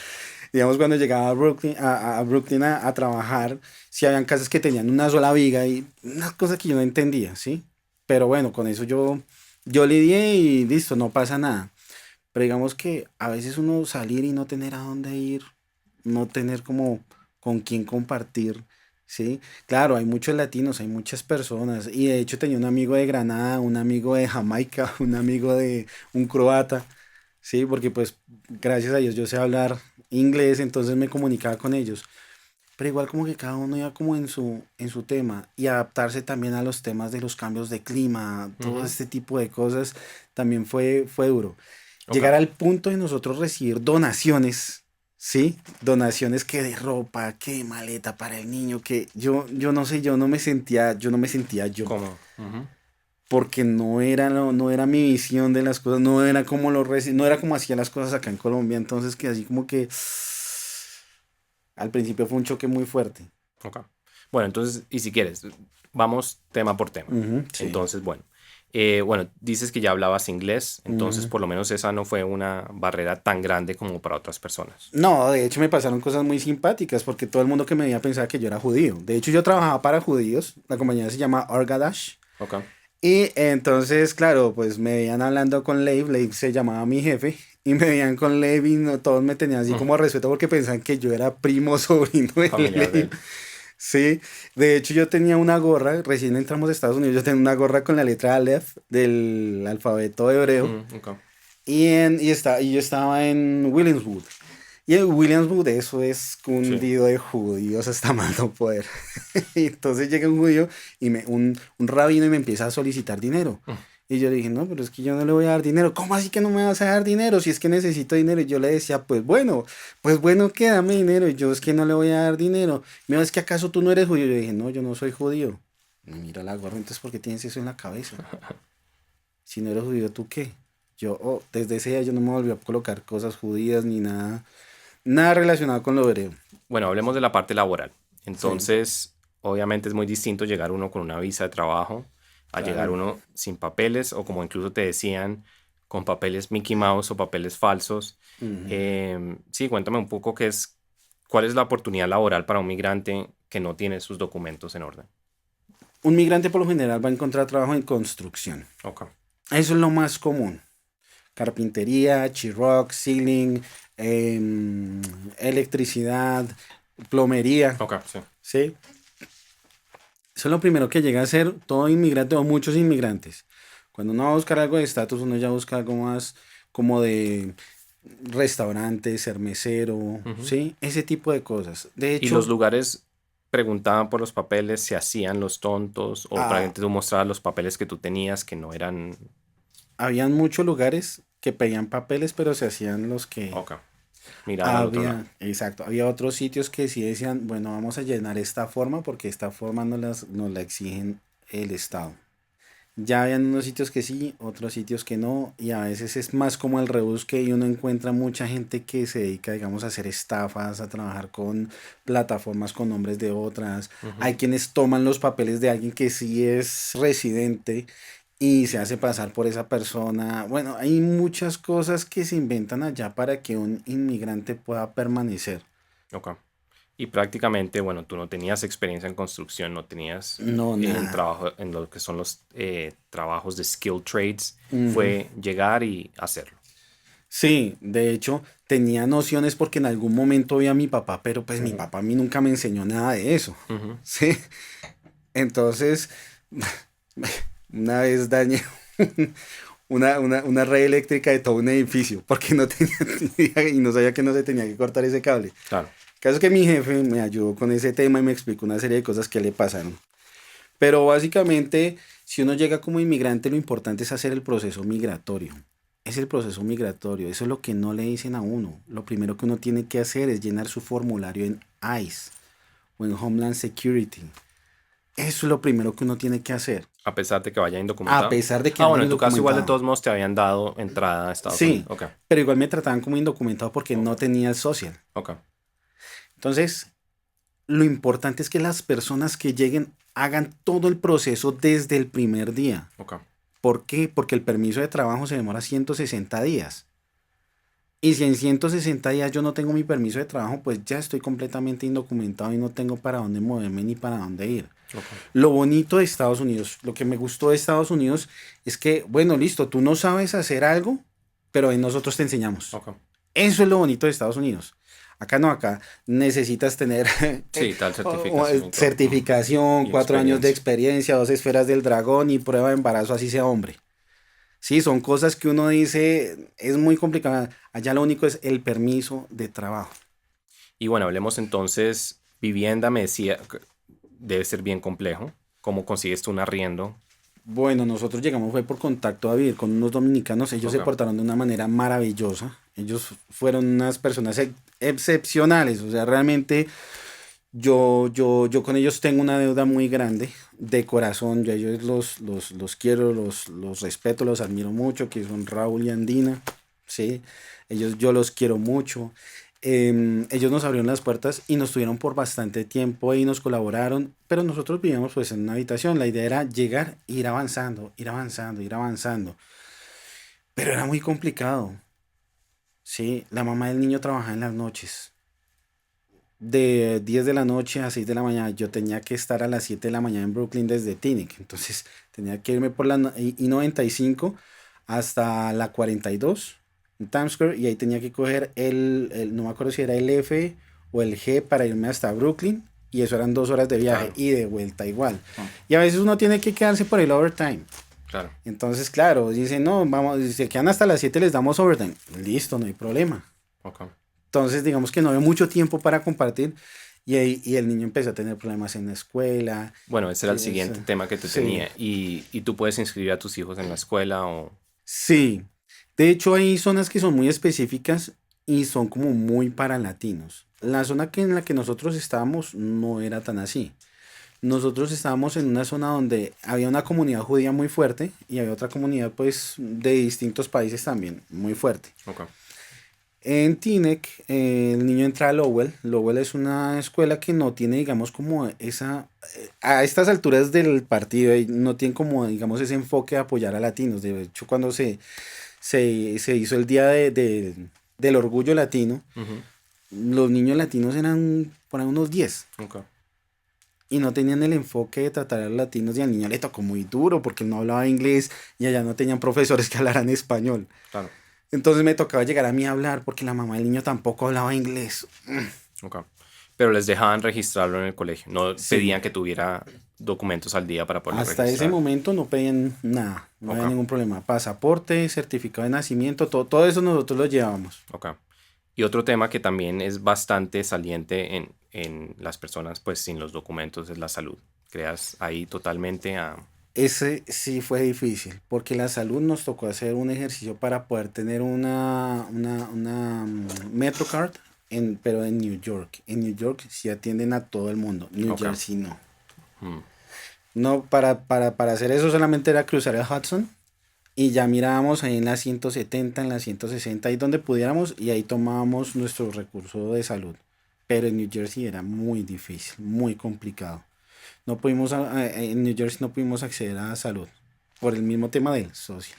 Digamos, cuando llegaba a Brooklyn a trabajar, sí habían casas que tenían una sola viga y unas cosas que yo no entendía, ¿sí? Pero bueno, con eso yo lidié y listo, no pasa nada. Pero digamos que a veces uno salir y no tener a dónde ir, no tener como con quién compartir, ¿sí? Claro, hay muchos latinos, hay muchas personas, y de hecho tenía un amigo de Granada, un amigo de Jamaica, un amigo de un croata, ¿sí? Porque pues gracias a Dios yo sé hablar inglés, entonces me comunicaba con ellos. Pero igual como que cada uno iba como en su tema y adaptarse también a los temas de los cambios de clima, todo Ujú. este tipo de cosas también fue duro. Ok. Llegar al punto de nosotros recibir donaciones, ¿sí? Donaciones que de ropa, que de maleta para el niño, que yo no sé, yo no me sentía yo, ¿Cómo? Ujú. porque no era mi visión de las cosas, no era como hacía las cosas acá en Colombia, entonces que así como que al principio fue un choque muy fuerte. Ok. Bueno, entonces, y si quieres, vamos tema por tema. Ujú, sí. Entonces, bueno. Bueno, dices que ya hablabas inglés, entonces Ujú. por lo menos esa no fue una barrera tan grande como para otras personas. No, de hecho me pasaron cosas muy simpáticas porque todo el mundo que me veía pensaba que yo era judío. De hecho yo trabajaba para judíos, la compañía se llama Orgadash. Ok. Y entonces, claro, pues me veían hablando con Leif se llamaba mi jefe, y me veían con Leif y no, todos me tenían así Mm, como respeto porque pensaban que yo era primo sobrino de familiar de Leif. él. Sí, de hecho yo tenía una gorra, recién entramos a Estados Unidos, yo tenía una gorra con la letra Aleph del alfabeto hebreo. Ok. Y yo estaba en Williamswood. Y en Williamswood eso es Sí. cundido de judíos hasta más no poder. Y entonces llega un judío un rabino y me empieza a solicitar dinero. Y yo le dije, no, pero es que yo no le voy a dar dinero. ¿Cómo así que no me vas a dar dinero? Si es que necesito dinero. Y yo le decía, pues bueno, que dame dinero. Y yo es que no le voy a dar dinero. Me dijo, es que acaso tú no eres judío. Yo dije, no, yo no soy judío. Y mira la gorra, entonces, ¿por qué tienes eso en la cabeza? Si no eres judío, ¿tú qué? Desde ese día yo no me volví a colocar cosas judías ni nada, nada relacionado con lo hebreo. Bueno, hablemos de la parte laboral. Sí, Entonces, obviamente es muy distinto llegar uno con una visa de trabajo a llegar claro. uno sin papeles o como incluso te decían, con papeles Mickey Mouse o papeles falsos. Ujú. Sí, cuéntame un poco cuál es la oportunidad laboral para un migrante que no tiene sus documentos en orden. Un migrante por lo general va a encontrar trabajo en construcción. Ok, Eso es lo más común. Carpintería, rock ceiling, electricidad, plomería, ok, sí. ¿sí? Eso es lo primero que llega a ser todo inmigrante o muchos inmigrantes. Cuando uno va a buscar algo de estatus, uno ya busca algo más como de restaurante, ser mesero, Ujú. ¿sí? Ese tipo de cosas. De Y los hecho, lugares preguntaban por los papeles, se hacían los tontos o para que ah, tú mostrabas los papeles que tú tenías que no eran... habían muchos lugares que pedían papeles, pero se hacían los que Ok, miraban al otro lado. exacto, había otros sitios que sí decían, bueno, vamos a llenar esta forma porque esta forma nos la exigen el Estado. Ya habían unos sitios que sí, otros sitios que no, y a veces es más como el rebusque y uno encuentra mucha gente que se dedica, digamos, a hacer estafas, a trabajar con plataformas con nombres de otras. Ujú. Hay quienes toman los papeles de alguien que sí es residente y se hace pasar por esa persona. Bueno, hay muchas cosas que se inventan allá para que un inmigrante pueda permanecer. Ok. Y prácticamente, bueno, tú no tenías experiencia en construcción, no tenías No, en nada. trabajo, en lo que son los trabajos de skilled trades, Ujú. fue llegar y hacerlo. Sí, de hecho tenía nociones porque en algún momento vi a mi papá, pero pues mi papá a mí nunca me enseñó nada de eso. Ujú. Sí, entonces una vez dañé una red eléctrica de todo un edificio porque no tenía ni idea y no sabía que no se tenía que cortar ese cable. Claro. Caso que mi jefe me ayudó con ese tema y me explicó una serie de cosas que le pasaron. Pero básicamente, si uno llega como inmigrante, lo importante es hacer el proceso migratorio. Es el proceso migratorio, eso es lo que no le dicen a uno. Lo primero que uno tiene que hacer es llenar su formulario en ICE o en Homeland Security. Eso es lo primero que uno tiene que hacer, A pesar de que vaya a indocumentado. pesar de que Ah, ande bueno, en tu caso igual de indocumentado. todos modos te habían dado entrada a Estados Unidos. Sí, Ok, pero igual me trataban como indocumentado porque ok, no tenía el social. ok, Entonces, lo importante es que las personas que lleguen hagan todo el proceso desde el primer día. ok. ¿Por qué? Porque el permiso de trabajo se demora 160 días. Y si en 160 días yo no tengo mi permiso de trabajo, pues ya estoy completamente indocumentado y no tengo para dónde moverme ni para dónde ir. Ok. Lo bonito de Estados Unidos, lo que me gustó de Estados Unidos es que, bueno, listo, tú no sabes hacer algo, pero nosotros te enseñamos. Ok. Eso es lo bonito de Estados Unidos. Acá no, acá necesitas tener Sí, tal certificación y todo. Ujú. certificación, Y 4 años de experiencia. experiencia, 2 esferas del dragón y prueba de embarazo, así sea hombre. Sí, son cosas que uno dice, es muy complicado. Allá lo único es el permiso de trabajo. Y bueno, hablemos entonces, vivienda me decía, que debe ser bien complejo. ¿Cómo consigues tú un arriendo? Bueno, nosotros llegamos fue por contacto a vivir con unos dominicanos. Ellos se Ok. portaron de una manera maravillosa. Ellos fueron unas personas excepcionales. O sea, realmente yo con ellos tengo una deuda muy grande de corazón. Yo a ellos los quiero, los respeto, los admiro mucho, que son Raúl y Andina. Sí, yo los quiero mucho. Ellos nos abrieron las puertas y nos tuvieron por bastante tiempo y nos colaboraron, pero nosotros vivíamos pues en una habitación. La idea era llegar, ir avanzando, ir avanzando, ir avanzando. Pero era muy complicado. Sí, la mamá del niño trabajaba en las noches. De 10 de la noche a 6 de la mañana. Yo tenía que estar a las 7 de la mañana en Brooklyn desde Teaneck. Entonces tenía que irme por la I-95 hasta la 42 en Times Square y ahí tenía que coger no me acuerdo si era el F o el G para irme hasta Brooklyn y eso eran 2 horas de viaje Claro. y de vuelta igual. Ah. Y a veces uno tiene que quedarse por el overtime. Claro. Entonces, claro, dicen, no, vamos, si se quedan hasta las 7 les damos overtime. Listo, no hay problema. Ok. Entonces, digamos que no había mucho tiempo para compartir y el niño empezó a tener problemas en la escuela. Bueno, ese era el siguiente tema que te Sí, tenía. Y tú puedes inscribir a tus hijos en la escuela o... sí. De hecho, hay zonas que son muy específicas y son como muy para latinos. La zona en la que nosotros estábamos no era tan así. Nosotros estábamos en una zona donde había una comunidad judía muy fuerte y había otra comunidad pues de distintos países también muy fuerte. Ok. En Teaneck, el niño entra a Lowell. Lowell es una escuela que no tiene, digamos, como esa, a estas alturas del partido, no tiene como, digamos, ese enfoque de apoyar a latinos. De hecho, cuando se hizo el Día del Orgullo Latino, Ujú. los niños latinos eran por ahí unos 10 Ok. y no tenían el enfoque de tratar a los latinos y al niño le tocó muy duro porque él no hablaba inglés y allá no tenían profesores que hablaran español. Claro. Entonces me tocaba llegar a mí a hablar porque la mamá del niño tampoco hablaba inglés. Ok. Pero les dejaban registrarlo en el colegio. No Sí, pedían que tuviera documentos al día para poderlo hasta ese registrar. momento no pedían nada, no había Ok. ningún problema. Pasaporte, certificado de nacimiento, todo eso nosotros lo llevábamos. Ok. Y otro tema que también es bastante saliente en las personas pues sin los documentos es la salud. Creas ahí totalmente a... Ese sí fue difícil, porque la salud nos tocó hacer un ejercicio para poder tener una MetroCard, pero en New York. En New York sí atienden a todo el mundo, New Ok. Jersey no. Mm. No, para hacer eso solamente era cruzar el Hudson y ya mirábamos ahí en la 170, en la 160, ahí donde pudiéramos y ahí tomábamos nuestro recurso de salud. Pero en New Jersey era muy difícil, muy complicado. No pudimos, en New Jersey no pudimos acceder a salud por el mismo tema del social.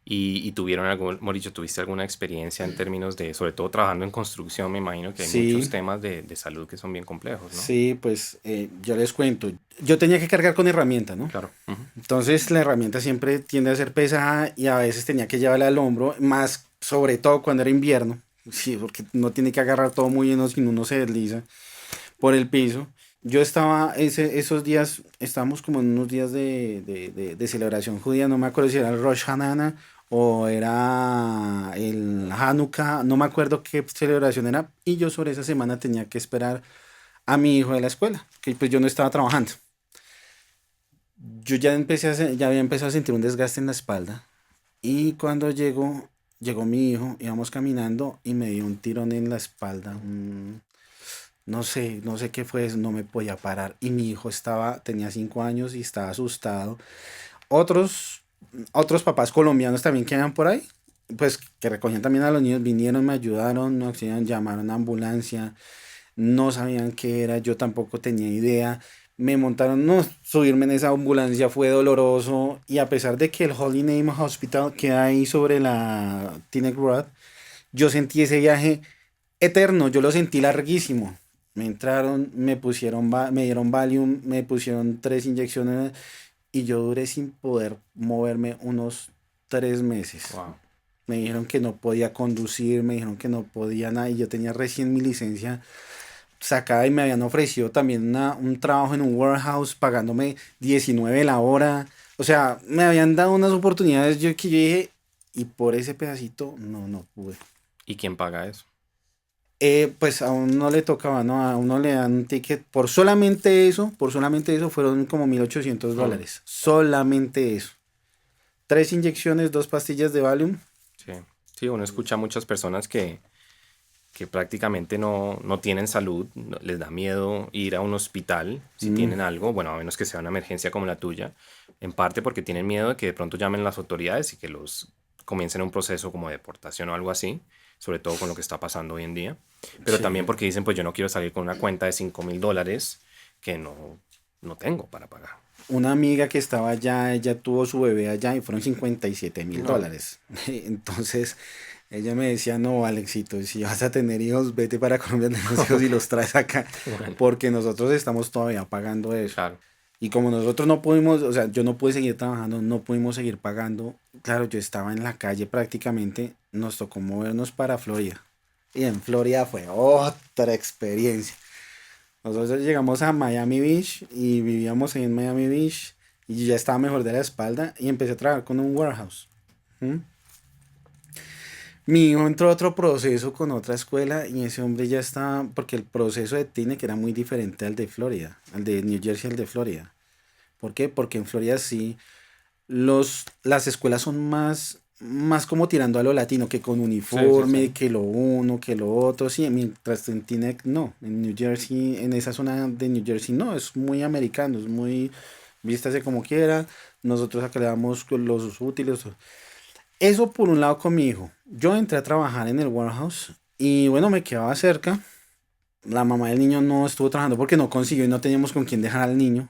Y tuvieron algún, Mauricio, ¿tuviste alguna experiencia en términos de, sobre todo trabajando en construcción? Me imagino que hay muchos Sí, temas de salud que son bien complejos, ¿no? sí, pues yo les cuento. Yo tenía que cargar con herramienta, ¿no? Claro. Ujú. Entonces la herramienta siempre tiende a ser pesada y a veces tenía que llevarla al hombro, más sobre todo cuando era invierno. Sí, porque no tiene que agarrar todo muy lleno, sino uno se desliza por el piso. Yo estaba, esos días, estábamos como en unos días de celebración judía, no me acuerdo si era el Rosh Hashanah o era el Hanukkah, no me acuerdo qué celebración era, y yo sobre esa semana tenía que esperar a mi hijo de la escuela, que pues yo no estaba trabajando. Yo ya ya había empezado a sentir un desgaste en la espalda, y cuando llegó mi hijo, íbamos caminando y me dio un tirón en la espalda, no sé qué fue eso, no me podía parar. Y mi hijo tenía 5 años y estaba asustado. Otros, otros papás colombianos también que eran por ahí, pues que recogían también a los niños, vinieron, me ayudaron, nos auxiliaron, llamaron a ambulancia, no sabían qué era, yo tampoco tenía idea. Me montaron, no, subirme en esa ambulancia fue doloroso y a pesar de que el Holy Name Hospital queda ahí sobre la Teaneck Road, yo sentí ese viaje eterno, yo lo sentí larguísimo. Me entraron, me dieron Valium, me pusieron 3 inyecciones y yo duré sin poder moverme unos 3 meses. Wow. Me dijeron que no podía conducir, me dijeron que no podía nada y yo tenía recién mi licencia sacada y me habían ofrecido también un trabajo en un warehouse pagándome 19 la hora. O sea, me habían dado unas oportunidades que yo dije, y por ese pedacito no pude. ¿Y quién paga eso? Pues a uno le tocaba, ¿no? A uno le dan un ticket por solamente eso fueron como 1.800 Mm. dólares. Solamente eso. 3 inyecciones, 2 pastillas de Valium. Sí. Sí, uno escucha a muchas personas que prácticamente no tienen salud, les da miedo ir a un hospital si Mm, tienen algo, bueno, a menos que sea una emergencia como la tuya, en parte porque tienen miedo de que de pronto llamen las autoridades y que los comiencen un proceso como de deportación o algo así, sobre todo con lo que está pasando hoy en día, pero sí. también porque dicen, pues yo no quiero salir con una cuenta de $5,000 que no tengo para pagar. Una amiga que estaba allá, ella tuvo su bebé allá y fueron 57 mil No, dólares. Entonces, ella me decía, no, Alexito, si vas a tener hijos, vete para Colombia, tener los hijos y los traes acá, bueno, porque nosotros estamos todavía pagando eso. claro, Y como nosotros no pudimos, o sea, yo no pude seguir trabajando, no pudimos seguir pagando, claro, yo estaba en la calle prácticamente, nos tocó movernos para Florida. Y en Florida fue otra experiencia. Nosotros llegamos a Miami Beach y vivíamos ahí en Miami Beach. Y yo ya estaba mejor de la espalda y empecé a trabajar con un warehouse. ¿Mm? Mi hijo entró a otro proceso con otra escuela y ese hombre ya estaba, porque el proceso de Tine que era muy diferente al de Florida, al de New Jersey, al de Florida. ¿Por qué? Porque en Florida sí las escuelas son más como tirando a lo latino, que con Sí, sí, sí. uniforme, que lo uno, que lo otro, sí, mientras en Teaneck no, en New Jersey, en esa zona de New Jersey no, es muy americano, es muy, vístase como quiera, nosotros acá le damos con los útiles. Eso por un lado con mi hijo. Yo entré a trabajar en el warehouse y bueno, me quedaba cerca. La mamá del niño no estuvo trabajando porque no consiguió y no teníamos con quién dejar al niño.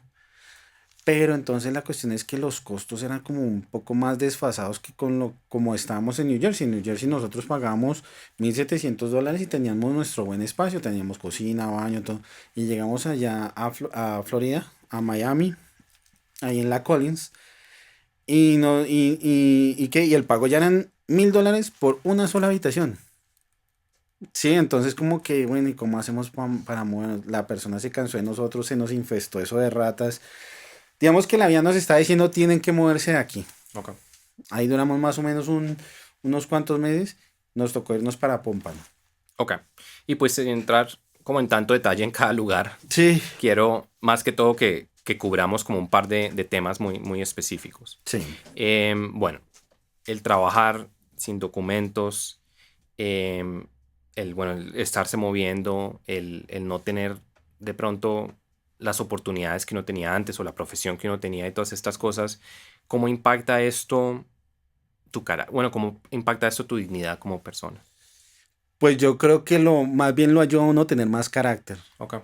Pero entonces la cuestión es que los costos eran como un poco más desfasados que con lo como estábamos en New Jersey. En New Jersey nosotros pagábamos $1,700 y teníamos nuestro buen espacio, teníamos cocina, baño, todo. Y llegamos allá a Florida, a Miami, ahí en la Collins. Y no, y el pago ya eran $1,000 por una sola habitación. Sí, entonces como que, bueno, ¿y cómo hacemos para movernos? La persona se cansó de nosotros, se nos infestó eso de ratas. Digamos que la vida nos está diciendo tienen que moverse de aquí. Ok. Ahí duramos más o menos unos cuantos meses. Nos tocó irnos para Pompano. Ok. Y pues sin entrar como en tanto detalle en cada lugar, Sí, quiero más que todo que cubramos como un par de temas muy, muy específicos. sí. Bueno, el trabajar sin documentos, em, bueno, el estarse moviendo, el no tener de pronto las oportunidades que uno tenía antes o la profesión que uno tenía y todas estas cosas, ¿cómo impacta esto tu cara? Bueno, ¿cómo impacta esto tu dignidad como persona? Pues yo creo que más bien lo ayuda a uno a tener más carácter. Ok,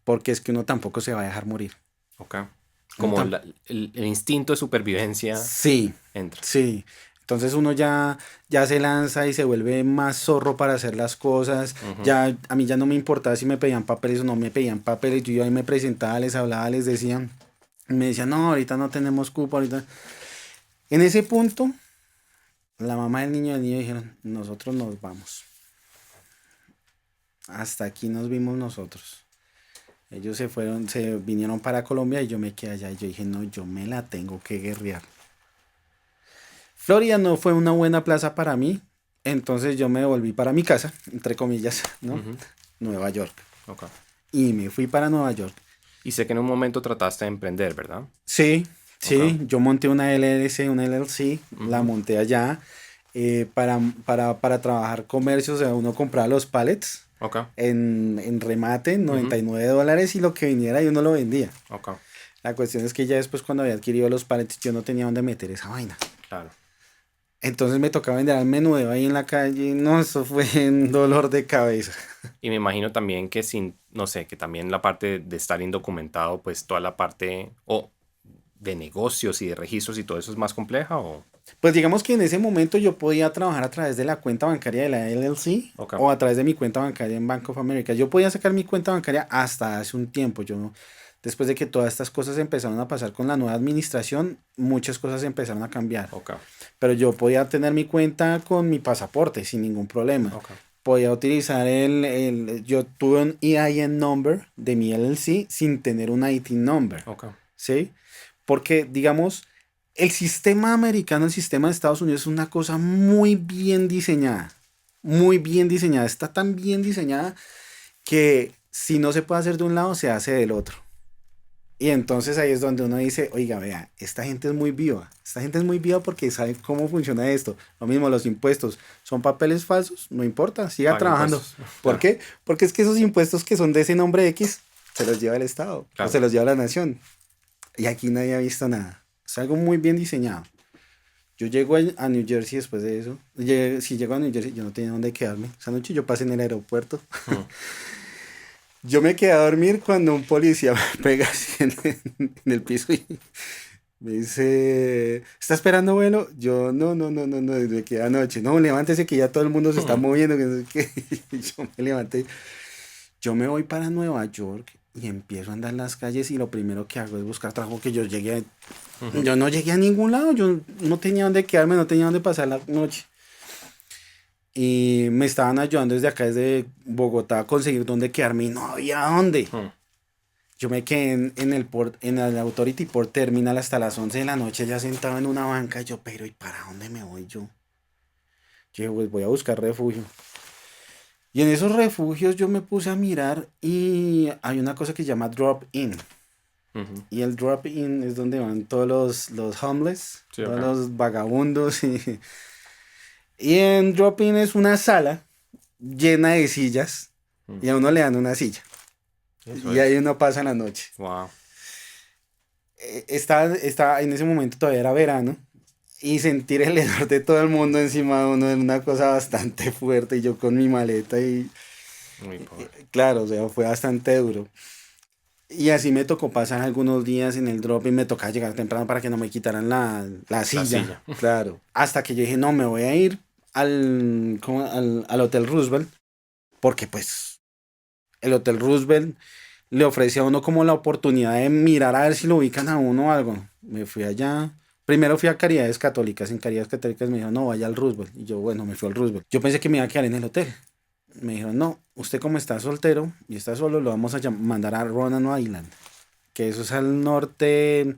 Porque es que uno tampoco se va a dejar morir. ok. Uno Como tam- el instinto de supervivencia sí, entra. sí. Entonces uno ya se lanza y se vuelve más zorro para hacer las cosas. Ujú. Ya a mí ya no me importaba si me pedían papeles o no me pedían papeles. Yo ahí me presentaba, les hablaba, les decían. Y me decían, no, ahorita no tenemos cupo, ahorita. En ese punto, la mamá del niño dijeron, nosotros nos vamos. Hasta aquí nos vimos nosotros. Ellos se vinieron para Colombia y yo me quedé allá. Y yo dije, no, yo me la tengo que guerrear. Florida no fue una buena plaza para mí. Entonces yo me volví para mi casa, entre comillas, ¿no? Ujú. Nueva York. Ok. Y me fui para Nueva York. Y sé que en un momento trataste de emprender, ¿verdad? Sí, Ok. sí, yo monté una LLC, una LLC, la Ujú. monté allá para trabajar comercio. O sea, uno compraba los pallets Ok. en remate, Ujú. $99 y lo que viniera y uno lo vendía. Ok. La cuestión es que ya después cuando había adquirido los pallets yo no tenía dónde meter esa vaina. Claro. Entonces me tocaba vender al menudo ahí en la calle. No, eso fue un dolor de cabeza. Y me imagino también que sin, no sé, que también la parte de estar indocumentado, pues toda la parte o de negocios y de registros y todo eso es más compleja o... Pues digamos que en ese momento yo podía trabajar a través de la cuenta bancaria de la LLC Ok. o a través de mi cuenta bancaria en Bank of America. Yo podía sacar mi cuenta bancaria hasta hace un tiempo. Después de que todas estas cosas empezaron a pasar con la nueva administración, muchas cosas empezaron a cambiar. Ok. Pero yo podía tener mi cuenta con mi pasaporte sin ningún problema. Ok. Podía utilizar yo tuve un EIN number de mi LLC sin tener un IT number, Ok. ¿sí? Porque, digamos, el sistema americano, el sistema de Estados Unidos es una cosa muy bien diseñada, está tan bien diseñada que si no se puede hacer de un lado, se hace del otro. Y entonces ahí es donde uno dice, oiga, vea, esta gente es muy viva. Esta gente es muy viva porque sabe cómo funciona esto. Lo mismo, los impuestos. ¿Son papeles falsos? No importa, siga Paga trabajando. impuestos. ¿Por Claro. qué? Porque es que esos impuestos que son de ese nombre X, se los lleva el Estado o Claro. se los lleva la nación. Y aquí nadie ha visto nada. Es algo muy bien diseñado. Yo llego a New Jersey después de eso. Si llego a New Jersey, yo no tenía dónde quedarme. Esa noche yo pasé en el aeropuerto. Mm. Yo me quedé a dormir cuando un policía me pega así en el piso y me dice, ¿está esperando vuelo? Yo, no, no, no, no, no, desde que anoche. No, levántese que ya todo el mundo se está Mm. moviendo. Que no sé qué. Y yo me levanté. Yo me voy para Nueva York y empiezo a andar en las calles y lo primero que hago es buscar trabajo que Ujú. yo no llegué a ningún lado, yo no tenía dónde quedarme, no tenía dónde pasar la noche. Y me estaban ayudando desde acá, desde Bogotá, a conseguir dónde quedarme y no había dónde. Mm. Yo me quedé en el Authority Port Terminal hasta las 11 de la noche, ya sentado en una banca. Yo, pero ¿y para dónde me voy yo? Yo dije, pues voy a buscar refugio. Y en esos refugios yo me puse a mirar y hay una cosa que se llama drop-in. Ujú. Y el drop-in es donde van todos los homeless, Sí, todos acá. los vagabundos. Y en drop-in es una sala llena de sillas Mm. y a uno le dan una silla. Eso Y ahí es. uno pasa la noche. Wow. En ese momento todavía era verano y sentir el hedor de todo el mundo encima de uno era una cosa bastante fuerte y yo con mi maleta y Muy pobre. claro, o sea, fue bastante duro. Y así me tocó pasar algunos días en el drop y me tocaba llegar temprano para que no me quitaran la La silla, silla. claro. Hasta que yo dije, no, me voy a ir al Hotel Roosevelt porque pues el Hotel Roosevelt le ofrece a uno como la oportunidad de mirar a ver si lo ubican a uno o algo. Me fui allá. Primero fui a Caridades Católicas. En Caridades Católicas me dijeron, no, vaya al Roosevelt. Y yo, bueno, me fui al Roosevelt. Yo pensé que me iba a quedar en el hotel. Me dijeron, no, usted como está soltero y está solo, lo vamos a mandar a Ronan Island. Que eso es al norte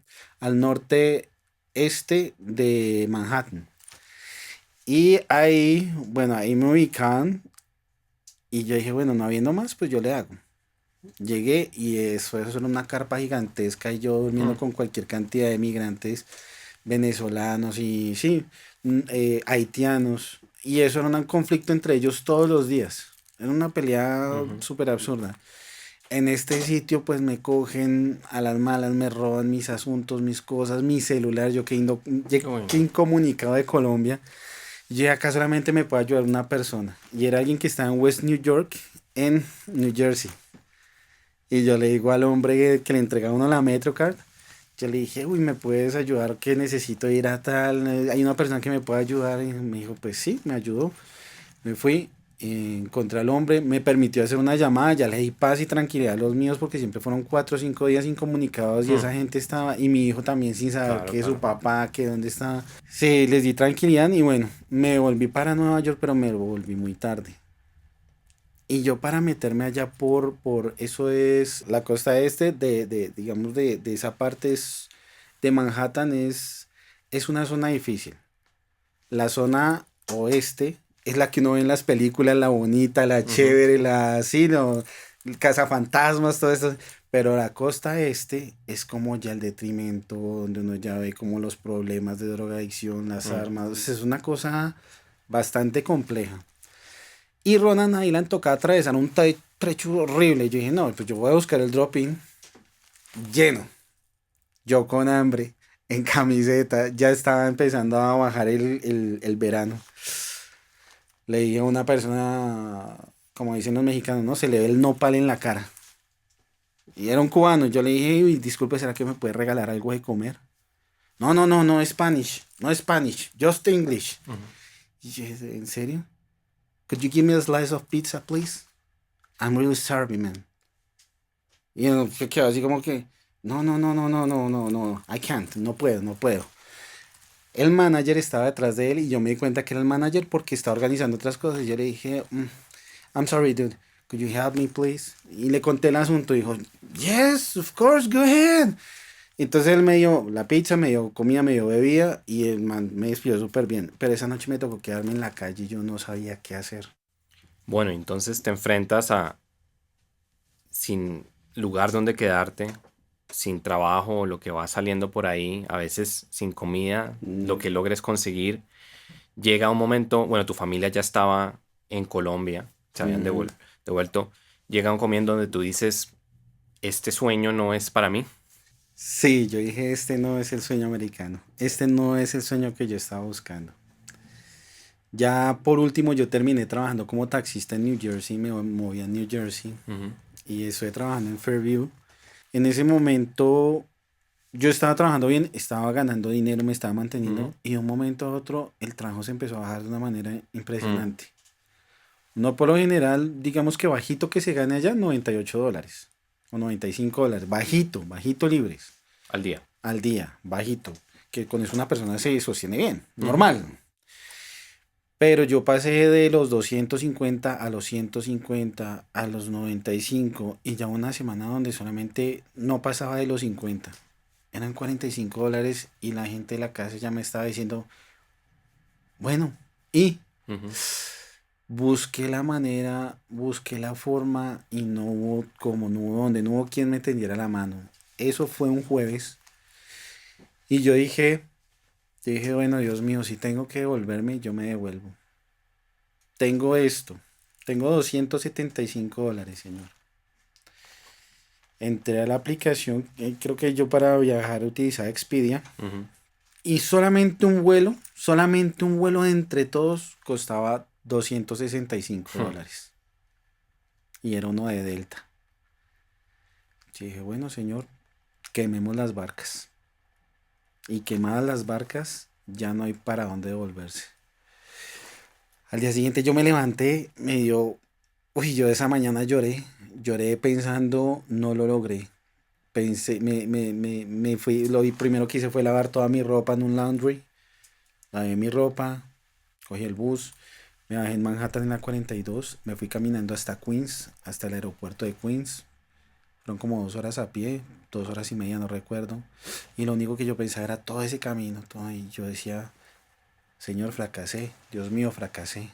este de Manhattan. Y ahí, bueno, ahí me ubicaban. Y yo dije, bueno, no habiendo más, pues yo le hago. Llegué y eso era una carpa gigantesca y yo durmiendo Mm. con cualquier cantidad de migrantes venezolanos y sí, haitianos. Y eso era un conflicto entre ellos todos los días. Era una pelea Ujú. súper absurda. En este sitio pues me cogen a las malas, me roban mis asuntos, mis cosas, mi celular, yo Uy, que no. incomunicado de Colombia. Y acá solamente me puede ayudar una persona. Y era alguien que estaba en West New York, en New Jersey. Y yo le digo al hombre que le entrega a uno la Metrocard, yo le dije, uy, ¿me puedes ayudar? Que necesito ir a tal, hay una persona que me puede ayudar. Y me dijo, pues sí, me ayudó. Me fui, encontré al hombre, me permitió hacer una llamada, ya le di paz y tranquilidad a los míos porque siempre fueron 4 o 5 días incomunicados y Mm. esa gente estaba, y mi hijo también sin saber Claro, que su claro. papá, que dónde estaba. Sí, les di tranquilidad y bueno, me volví para Nueva York, pero me volví muy tarde. Y yo para meterme allá por eso es la costa este digamos, de esa parte de Manhattan es una zona difícil. La zona oeste es la que uno ve en las películas, la bonita, la Ujú. chévere, la así, no, el cazafantasmas, todo eso. Pero la costa este es como ya el detrimento, donde uno ya ve como los problemas de drogadicción, las Mm. armas. O sea, es una cosa bastante compleja. Y Ronan Island tocaba atravesar un trecho horrible. Yo dije, no, pues yo voy a buscar el drop-in lleno. Yo con hambre, en camiseta, ya estaba empezando a bajar el verano. Le dije a una persona, como dicen los mexicanos, no, se le ve el nopal en la cara. Y era un cubano. Yo le dije, uy, disculpe, ¿será que me puede regalar algo de comer? No, no, no, no Spanish, no Spanish, just English. Ujú. Y yo dije, ¿en serio? Could you give me a slice of pizza, please? I'm really starving, man. Y él se quedó así como que, no, no, no, no, no, no, no, no, I can't, no puedo, no puedo. El manager estaba detrás de él y yo me di cuenta que era el manager porque estaba organizando otras cosas. Y yo le dije, I'm sorry, dude, could you help me, please? Y le conté el asunto y dijo, yes, of course, go ahead. Entonces él me dio la pizza, me dio comida, me dio bebida y el man me despidió súper bien. Pero esa noche me tocó quedarme en la calle y yo no sabía qué hacer. Bueno, entonces te enfrentas a sin lugar donde quedarte, sin trabajo, lo que va saliendo por ahí, a veces sin comida, lo Mm, que logres conseguir. Llega un momento, bueno, tu familia ya estaba en Colombia, se habían ujú. devuelto. Llega un comienzo donde tú dices, este sueño no es para mí. Sí, yo dije, este no es el sueño americano. Este no es el sueño que yo estaba buscando. Ya por último yo terminé trabajando como taxista en New Jersey, me moví a New Jersey Ujú. y estoy trabajando en Fairview. En ese momento yo estaba trabajando bien, estaba ganando dinero, me estaba Ujú. manteniendo y de un momento a otro el trabajo se empezó a bajar de una manera Mm. impresionante. No por lo general, digamos que bajito que se gane allá, $98 o $95, bajito, bajito libres Al día. al día, bajito, que con eso una persona se sostiene bien, Ujú. normal. Pero yo pasé de los 250 a los 150 a los 95 y ya una semana donde solamente no pasaba de los 50. Eran $45 y la gente de la casa ya me estaba diciendo, bueno, y Ujú. busqué la manera, busqué la forma y no hubo como no hubo donde no hubo quien me tendiera la mano. Eso fue un jueves y yo dije, bueno, Dios mío, si tengo que devolverme, yo me devuelvo. Tengo esto, tengo $275, señor. Entré a la aplicación, creo que yo para viajar utilizaba Expedia Ujú. y solamente un vuelo entre todos costaba $265 y era uno de Delta. Yo dije, bueno, señor, quememos las barcas. Y quemadas las barcas, ya no hay para dónde devolverse. Al día siguiente yo me levanté, yo esa mañana lloré pensando, no lo logré. Pensé, me fui, lo primero que hice fue lavar toda mi ropa en un laundry, lavé mi ropa, cogí el bus, me bajé en Manhattan en la 42, me fui caminando hasta Queens, hasta el aeropuerto de Queens. Fueron como 2 horas a pie, 2 horas y media, no recuerdo. Y lo único que yo pensaba era todo ese camino, todo, y yo decía, Señor, fracasé, Dios mío, fracasé.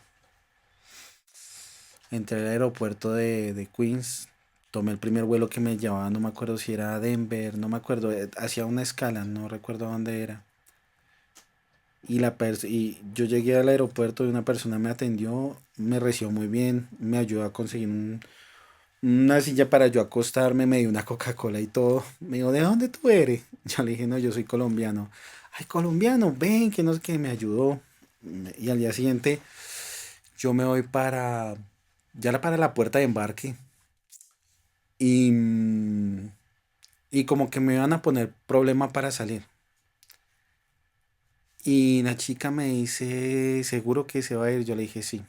Entré al aeropuerto de Queens, tomé el primer vuelo que me llevaba, no me acuerdo si era a Denver, no me acuerdo, hacía una escala, no recuerdo dónde era. Y yo llegué al aeropuerto y una persona me atendió, me recibió muy bien, me ayudó a conseguir una silla para yo acostarme, me dio una Coca-Cola y todo. Me dijo, ¿de dónde tú eres? Yo le dije, no, yo soy colombiano. Ay, colombiano, ven, que no sé qué, me ayudó. Y al día siguiente yo me voy para la puerta de embarque. Y, y como que me iban a poner problema para salir. Y la chica me dice, ¿seguro que se va a ir? Yo le dije, sí,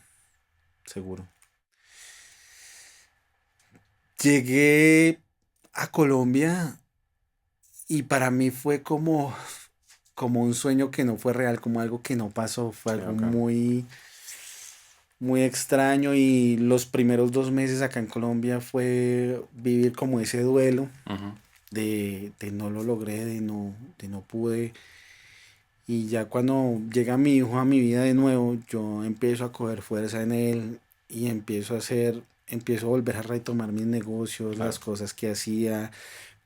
seguro. Llegué a Colombia y para mí fue como un sueño que no fue real, como algo que no pasó, fue Sí, algo ok. muy, muy extraño y los primeros 2 meses acá en Colombia fue vivir como ese duelo Ujú. de no lo logré, de no pude. Y ya cuando llega mi hijo a mi vida de nuevo, yo empiezo a coger fuerza en él y empiezo a volver a retomar mis negocios, las Claro. cosas que hacía,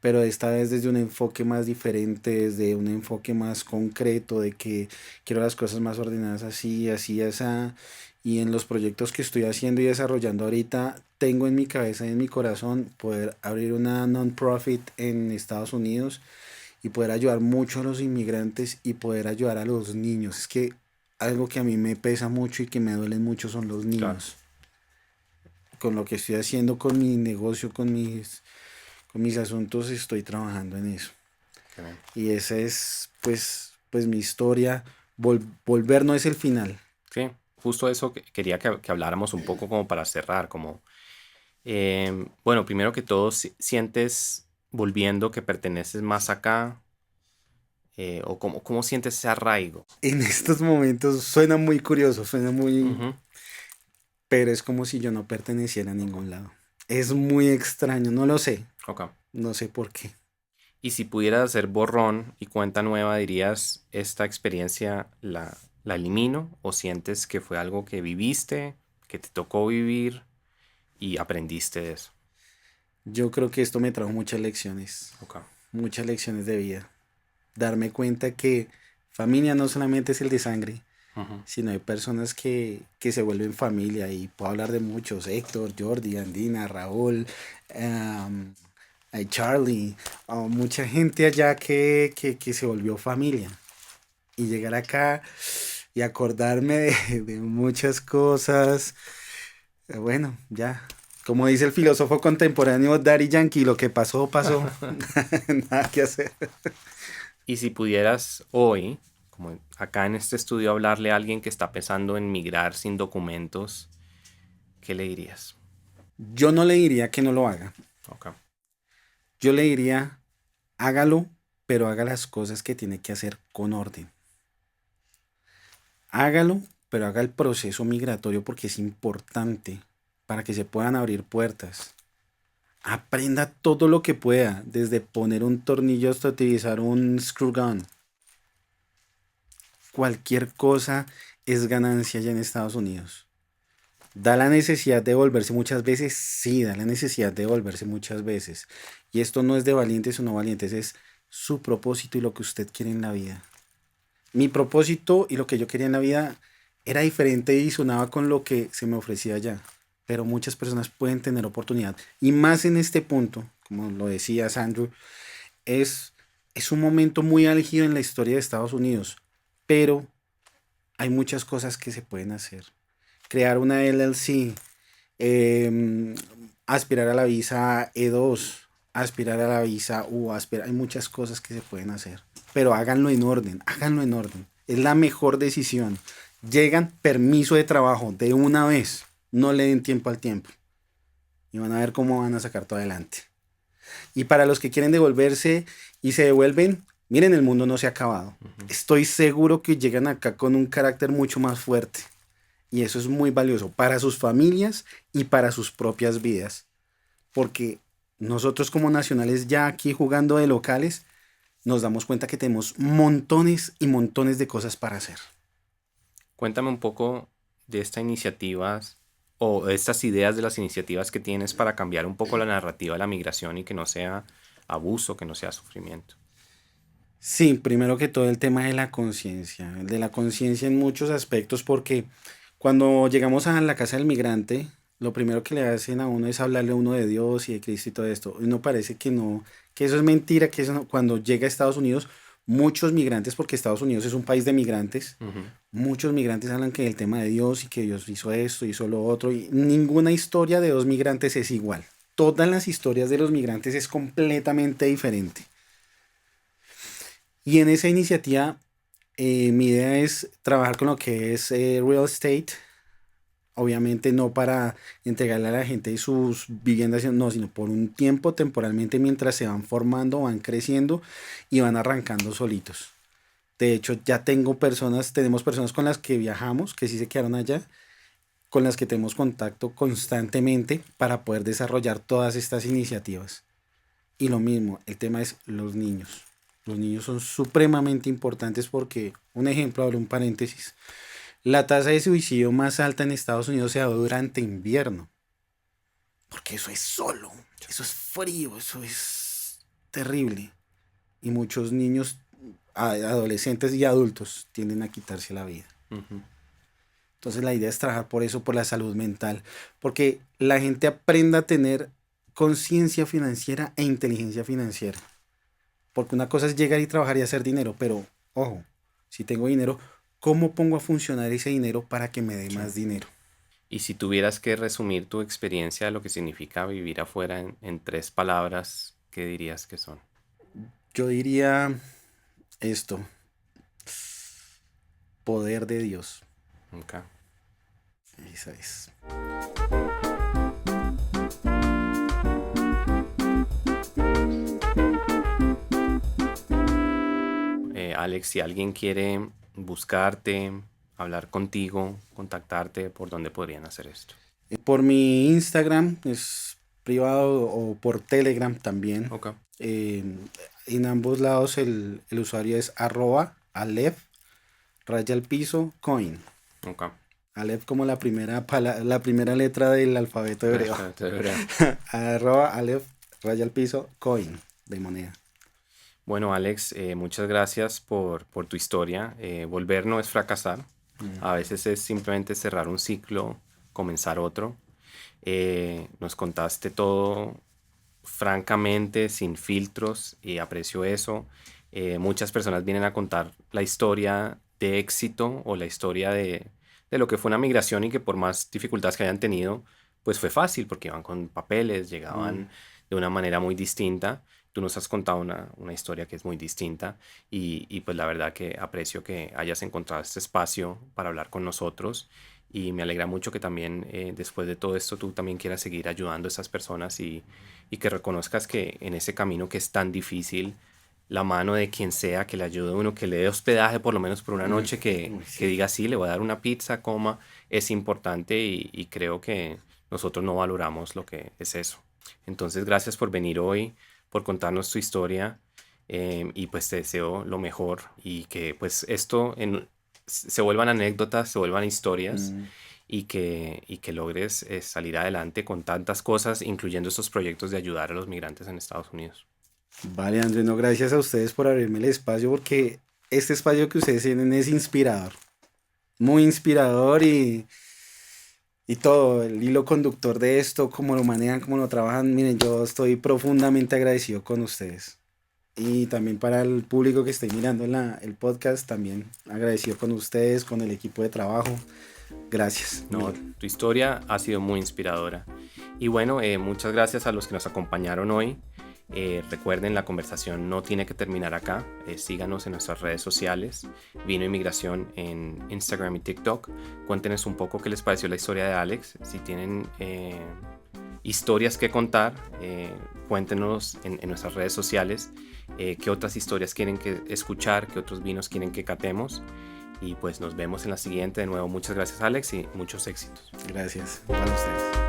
pero esta vez desde un enfoque más diferente, desde un enfoque más concreto, de que quiero las cosas más ordenadas así, así, así. Y en los proyectos que estoy haciendo y desarrollando ahorita, tengo en mi cabeza y en mi corazón poder abrir una non-profit en Estados Unidos y poder ayudar mucho a los inmigrantes y poder ayudar a los niños. Es que algo que a mí me pesa mucho y que me duelen mucho son los Claro. niños. Con lo que estoy haciendo con mi negocio, con mis asuntos, estoy trabajando en eso. Qué bien. Y esa es, pues mi historia. Volver no es el final. Sí, justo eso quería que habláramos un poco como para cerrar, como, bueno, primero que todo, ¿sientes volviendo que perteneces más acá? ¿O cómo sientes ese arraigo? En estos momentos suena muy curioso, suena muy... Ujú. Pero es como si yo no perteneciera a ningún lado. Es muy extraño, no lo sé. Ok. No sé por qué. Y si pudieras hacer borrón y cuenta nueva, dirías, ¿esta experiencia la elimino? ¿O sientes que fue algo que viviste, que te tocó vivir y aprendiste de eso? Yo creo que esto me trajo Ok. muchas lecciones de vida. Darme cuenta que familia no solamente es el de sangre, Ujú. sino hay personas que se vuelven familia y puedo hablar de muchos, Héctor, Jordi, Andina, Raúl, em, hay Charlie, mucha gente allá que se volvió familia. Y llegar acá y acordarme de muchas cosas, bueno, ya. Como dice el filósofo contemporáneo Daddy Yankee, lo que pasó, pasó. Nada que hacer. Y si pudieras hoy, como acá en este estudio, hablarle a alguien que está pensando en migrar sin documentos, ¿qué le dirías? Yo no le diría que no lo haga. Ok. Yo le diría, hágalo, pero haga las cosas que tiene que hacer con orden. Hágalo, pero haga el proceso migratorio porque es importante para que se puedan abrir puertas. Aprenda todo lo que pueda, desde poner un tornillo hasta utilizar un screw gun. Cualquier cosa es ganancia ya en Estados Unidos. Da la necesidad de volverse muchas veces, sí, da la necesidad de volverse muchas veces. Y esto no es de valientes o no valientes, es su propósito y lo que usted quiere en la vida. Mi propósito y lo que yo quería en la vida era diferente y sonaba con lo que se me ofrecía allá. Pero muchas personas pueden tener oportunidad. Y más en este punto, como lo decías, Andrew, es, es un momento muy álgido en la historia de Estados Unidos. Pero hay muchas cosas que se pueden hacer. Crear una LLC, eh, aspirar a la visa E2, aspirar a la visa U, hay muchas cosas que se pueden hacer. Pero háganlo en orden, háganlo en orden. Es la mejor decisión. Llegan, permiso de trabajo de una vez. No le den tiempo al tiempo. Y van a ver cómo van a sacar todo adelante. Y para los que quieren devolverse y se devuelven, miren, el mundo no se ha acabado. Estoy seguro que llegan acá con un carácter mucho más fuerte. Y eso es muy valioso para sus familias y para sus propias vidas. Porque nosotros como nacionales ya aquí jugando de locales, nos damos cuenta que tenemos montones y montones de cosas para hacer. Cuéntame un poco de estas iniciativas o de estas ideas de las iniciativas que tienes para cambiar un poco la narrativa de la migración y que no sea abuso, que no sea sufrimiento. Sí, primero que todo el tema de la conciencia en muchos aspectos, porque cuando llegamos a la casa del migrante, lo primero que le hacen a uno es hablarle a uno de Dios y de Cristo y todo esto. Y uno parece que no, que eso es mentira, que eso cuando llega a Estados Unidos, muchos migrantes, porque Estados Unidos es un país de migrantes, Ujú. muchos migrantes hablan que el tema de Dios y que Dios hizo esto, hizo lo otro, y ninguna historia de dos migrantes es igual. Todas las historias de los migrantes es completamente diferente. Y en esa iniciativa, mi idea es trabajar con lo que es real estate, obviamente no para entregarle a la gente sus viviendas, no, sino por un tiempo temporalmente mientras se van formando, van creciendo y van arrancando solitos. De hecho, ya tenemos personas con las que viajamos, que sí se quedaron allá, con las que tenemos contacto constantemente para poder desarrollar todas estas iniciativas. Y lo mismo, el tema es los niños. Los niños son supremamente importantes porque, un ejemplo, abro un paréntesis, la tasa de suicidio más alta en Estados Unidos se da durante invierno, porque eso es solo, eso es frío, eso es terrible. Y muchos niños, adolescentes y adultos tienden a quitarse la vida. Ujú. Entonces la idea es trabajar por eso, por la salud mental, porque la gente aprenda a tener conciencia financiera e inteligencia financiera. Porque una cosa es llegar y trabajar y hacer dinero, pero ojo, si tengo dinero, ¿cómo pongo a funcionar ese dinero para que me dé Sí. más dinero? Y si tuvieras que resumir tu experiencia de lo que significa vivir afuera en tres palabras, ¿qué dirías que son? Yo diría esto, poder de Dios. Ok. Esa es. Alex, si alguien quiere buscarte, hablar contigo, contactarte, ¿por dónde podrían hacer esto? Por mi Instagram es privado o por Telegram también. Ok, Eh, en ambos lados el usuario es @alef raya al piso coin. ok. Aleph como la primera letra del alfabeto hebreo. Perfecto, de verdad. Aleph raya al piso coin de moneda. Bueno, Alex, muchas gracias por tu historia. Volver no es fracasar. A veces es simplemente cerrar un ciclo, comenzar otro. Nos contaste todo francamente, sin filtros, y aprecio eso. Muchas personas vienen a contar la historia de éxito o la historia de lo que fue una migración y que por más dificultades que hayan tenido, pues fue fácil porque iban con papeles, Mm. llegaban de una manera muy distinta. Tú nos has contado una historia que es muy distinta y pues la verdad que aprecio que hayas encontrado este espacio para hablar con nosotros y me alegra mucho que también después de todo esto tú también quieras seguir ayudando a esas personas y que reconozcas que en ese camino que es tan difícil la mano de quien sea que le ayude a uno, que le dé hospedaje por lo menos por una noche, que Sí. diga sí, le voy a dar una pizza, coma, es importante y creo que nosotros no valoramos lo que es eso. Entonces, gracias por venir hoy, por contarnos tu historia y pues te deseo lo mejor y que pues se vuelvan anécdotas, se vuelvan historias Mm. y que logres salir adelante con tantas cosas, incluyendo estos proyectos de ayudar a los migrantes en Estados Unidos. Vale, André, no, gracias a ustedes por abrirme el espacio, porque este espacio que ustedes tienen es inspirador, muy inspirador y todo, el hilo conductor de esto, cómo lo manejan, cómo lo trabajan. Miren, yo estoy profundamente agradecido con ustedes. Y también para el público que esté mirando el podcast, también agradecido con ustedes, con el equipo de trabajo. Gracias. No, tu historia ha sido muy inspiradora. Y bueno, muchas gracias a los que nos acompañaron hoy. Recuerden, la conversación no tiene que terminar acá. Síganos en nuestras redes sociales, Vino Inmigración en Instagram y TikTok. Cuéntenos un poco qué les pareció la historia de Alex. Si tienen historias que contar, cuéntenos en nuestras redes sociales qué otras historias quieren escuchar, qué otros vinos quieren que catemos. Y pues nos vemos en la siguiente. De nuevo, muchas gracias, Alex, y muchos éxitos. Gracias. Para ustedes.